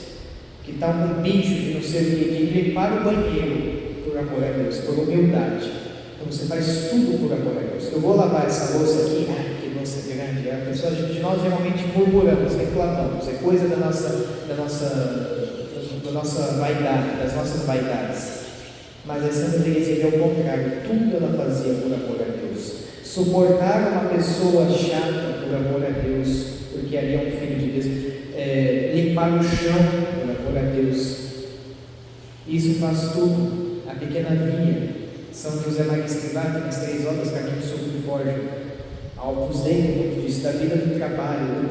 que estão com bicho, que não sei o que, de limpar o banheiro, por amor a Deus, por humildade. Então você faz tudo por amor a Deus. Eu vou lavar essa louça aqui, que louça grande, a pessoa, nós geralmente murmuramos, reclamamos, é coisa da nossa vaidade, das nossas vaidades. Mas a Santa Teresinha é o contrário, tudo ela fazia por amor a Deus. Suportar uma pessoa chata por amor a Deus, porque ali é um filho de Deus. Limpar o chão por amor a Deus. Isso faz tudo. A pequena Via, São José Maria Escrivá, tem as 3 obras, Caminho sobre o Forja. Opus Dei, muito disso, da vida do trabalho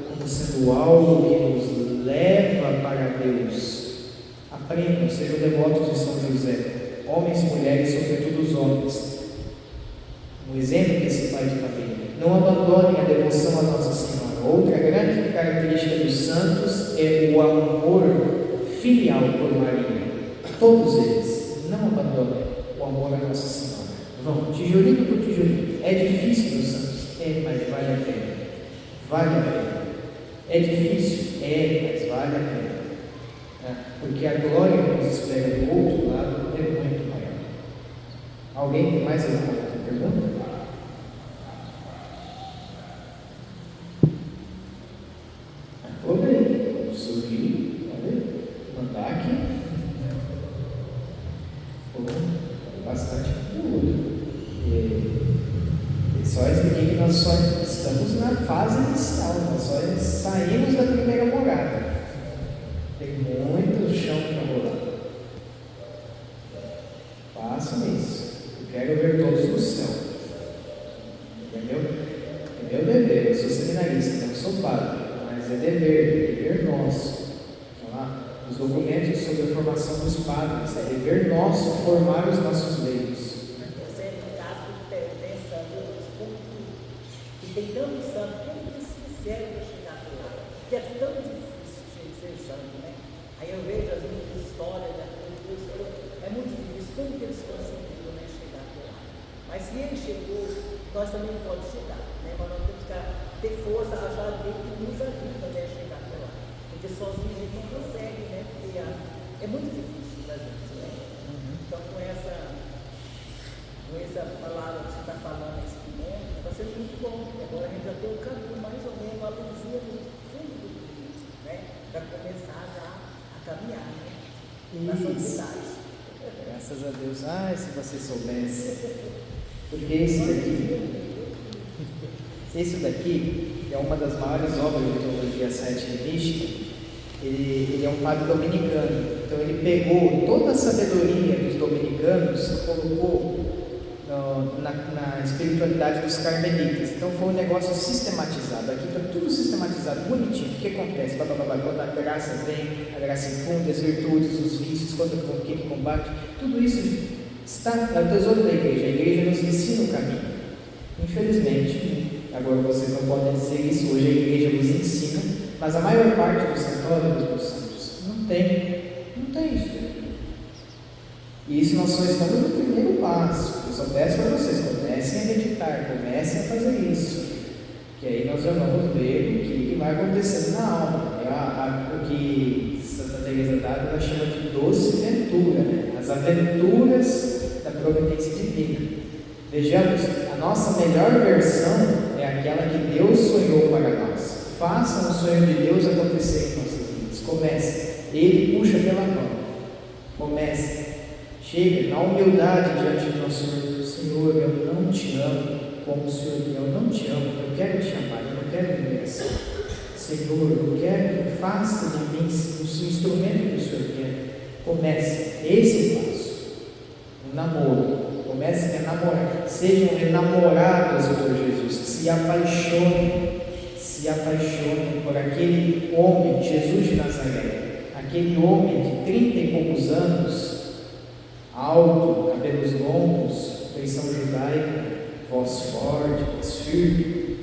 como sendo algo que nos leva para Deus. Aprendam, sejam devotos de São José, homens e mulheres, sobretudo os homens. Um exemplo desse pai de família. Não abandonem a devoção a Nossa Senhora. Outra grande característica dos santos é o amor filial por Maria. Todos eles, não abandonem o amor a Nossa Senhora. Vão, tijolinho por tijolinho. É difícil dos santos, mas vale a pena. Vale a pena. É difícil, mas vale a pena. Porque a glória que nos espera do outro lado é muito maior. Alguém tem mais alguma pergunta? Olha aí, o sorriso, olha, mandaque, bastante conteúdo. E só expliquei que nós só estamos na fase inicial, nós só saímos da primeira morada. Tem muito chão para rolar. Façam isso. Eu quero ver todos no céu. Entendeu? É meu dever. Eu sou seminarista, não sou padre, mas é dever nosso. Os documentos sobre a formação dos padres, é dever nosso formar os nossos leigos. Você está pensando e tem tanto santo, como eles fizeram para chegar lá, que é tão difícil ser santo, né? Aí eu vejo as muitas histórias da coisa, é muito difícil, como que eles conseguiram, né, chegar lá. Mas se ele chegou, nós também podemos chegar, né? Mas nós temos que ter força, achar dele que nos ajuda, né, a chegar lá. Porque sozinho a gente não consegue, né? Porque é muito difícil da gente, né? Então com essa palavra que você está falando nesse momento, vai ser muito bom, porque agora a gente já tem um caminho mais ou menos, uma luzinha no fundo do Cristo, né? Para começar já a caminhar, né? Na santidade. Graças a Deus. Se você soubesse. Porque esse daqui é uma das maiores obras de teologia cética mística. Ele é um padre dominicano. Então ele pegou toda a sabedoria dos dominicanos e colocou na espiritualidade dos carmelitas. Então foi um negócio sistematizado. Aqui está tudo sistematizado, bonitinho. O que acontece? Quando a graça vem, a graça infunde, as virtudes, os vícios, quando o que combate, tudo isso está no tesouro da igreja. A igreja nos ensina o caminho. Infelizmente, agora vocês não podem dizer isso, hoje a igreja vos ensina, mas a maior parte dos santuários dos santos não tem isso. E isso nós só estamos no primeiro passo. Eu só peço para vocês, comecem a meditar, comecem a fazer isso, que aí nós já vamos ver o que vai acontecendo na alma. O que Santa Teresa d'Ávila chama de doce ventura, né? As aventuras da providência divina. Vejamos, a nossa melhor versão é aquela que Deus sonhou para nós. Façam o sonho de Deus acontecer em nossas vidas. Comece. Ele puxa pela mão. Comece. Chega na humildade diante do nosso Senhor. Senhor, eu não te amo como o Senhor, eu não te amo, eu quero te amar, eu não quero viver assim. Senhor, eu quero que faça de mim o instrumento que o Senhor quer. Comece. Esse é o passo. Um namoro. Comecem a namorar. Sejam enamorados por Jesus. Se apaixonem por aquele homem, Jesus de Nazaré. Aquele homem de 30 e poucos anos, alto, cabelos longos, feição judaica, voz forte, voz firme,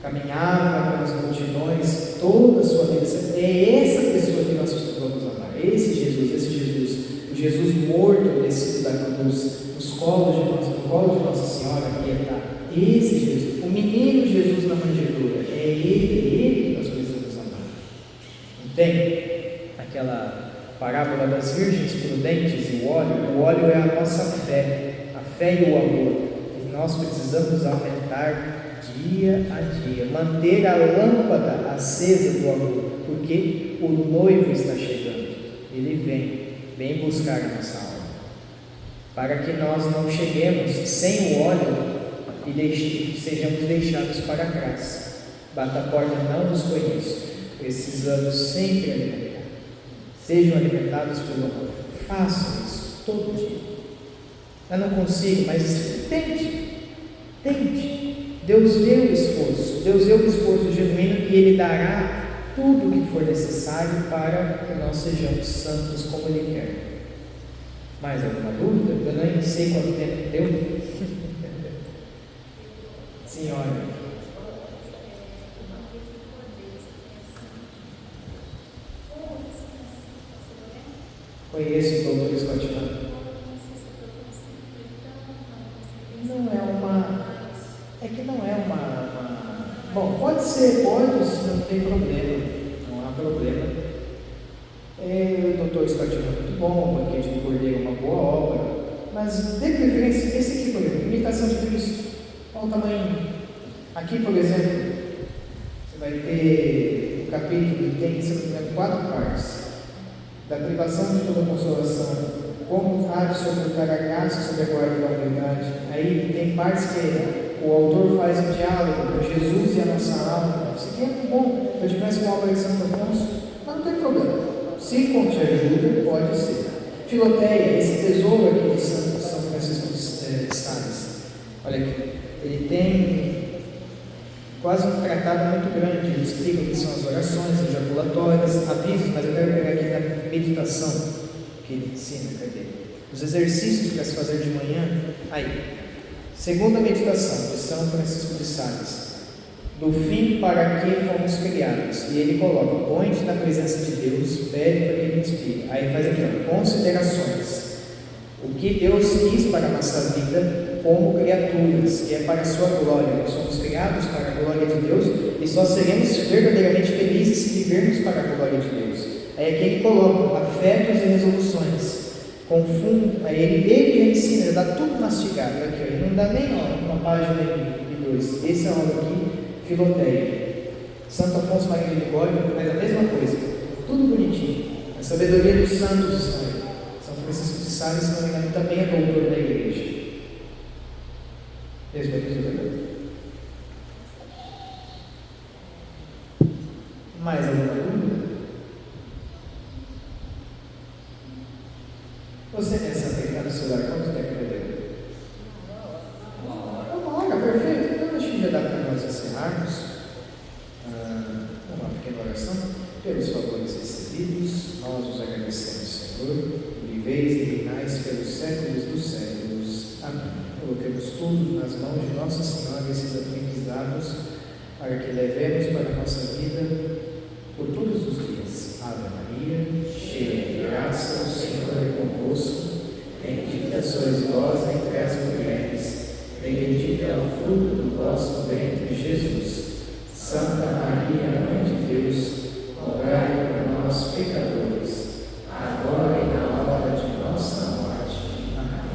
caminhava pelas multidões toda a sua vida. É essa pessoa que nós vamos amar, esse Jesus, o Jesus morto, descido da cruz, no colo de Nossa Senhora, que está, esse Jesus, o menino Jesus na manjedoura, é ele que nós precisamos amar. Não tem aquela parábola das virgens prudentes e o óleo é a nossa fé, a fé e o amor, que nós precisamos aumentar dia a dia, manter a lâmpada acesa do amor, porque o noivo está chegando, ele vem buscar a nossa alma, para que nós não cheguemos sem o óleo e sejamos deixados para trás. Bata a porta, não nos conheço. Precisamos sempre alimentar. Sejam alimentados pelo amor. Façam isso todo dia. Eu não consigo, mas tente. Deus deu o esforço genuíno e Ele dará tudo o que for necessário para que nós sejamos santos como Ele quer. Mais alguma dúvida? Eu nem sei quanto tempo deu. Senhora. Conheço o doutor Scott. Bom, pode, não tem problema, não há problema. O doutor Scott é muito bom, o Banquete do Cordeiro é uma boa obra, mas de preferência, esse aqui, por exemplo, Imitação de Cristo, olha o tamanho. Aqui, por exemplo, você vai ter o capítulo que tem, se não me engano, 4 partes. Da privação de toda consolação, como há de suportar a graça sobre a guarda da humanidade. Aí tem partes que o autor faz um diálogo com Jesus e a nossa alma. Isso aqui é muito bom. Eu tivesse uma obra de Santo Afonso, mas não tem problema. Se te ajuda, pode ser. Filoteia, esse tesouro aqui de São Francisco de Sales. Olha aqui, ele tem quase um tratado muito grande. Ele explica o que são as orações, as ejaculatórias, avisos, mas eu quero pegar aqui na meditação que ele ensina. Cadê? Os exercícios para se fazer de manhã. Aí. Segunda meditação de São Francisco de Sales, do fim para que fomos criados, e ele coloca: põe-te na presença de Deus, pede para que ele inspire. Aí faz aqui, considerações, o que Deus quis para a nossa vida como criaturas, que é para a sua glória. Nós somos criados para a glória de Deus e só seremos verdadeiramente felizes se vivermos para a glória de Deus. Aí aqui ele coloca afetos e resoluções. Confundo, aí ele ensina, ele dá tudo mastigado aqui, ele não dá nem uma página e 2. Esse é a obra aqui, Filoteia. Santo Afonso Maria de Ligório faz a mesma coisa, tudo bonitinho. A sabedoria dos santos está aí. São Francisco de Sales, se não me engano, também é doutor da igreja. Mais alguma dúvida? Você pensa aplicar no celular quanto tempo deu? Uma hora, perfeito. Então acho que já dá para nós encerrarmos. Uma pequena oração. Pelos favores recebidos, nós os agradecemos, Senhor. Viveis e reinais pelos séculos dos séculos. Amém. Coloquemos tudo nas mãos de Nossa Senhora, esses aprendizados, para que levemos para a nossa vida por todos os dias. Ave Maria, cheia de graça, o Senhor é convosco. Bendita sois vós entre as mulheres, bendito é o fruto do vosso ventre, Jesus. Santa Maria, Mãe de Deus, rogai por nós, pecadores, agora e na hora de nossa morte. Amém.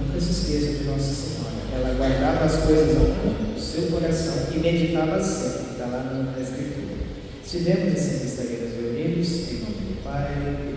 Nunca se esqueça de Nossa Senhora. Ela guardava as coisas no seu coração e meditava sempre. Está lá na Escritura. Se vemos e sempre estaremos reunidos, em nome do Pai,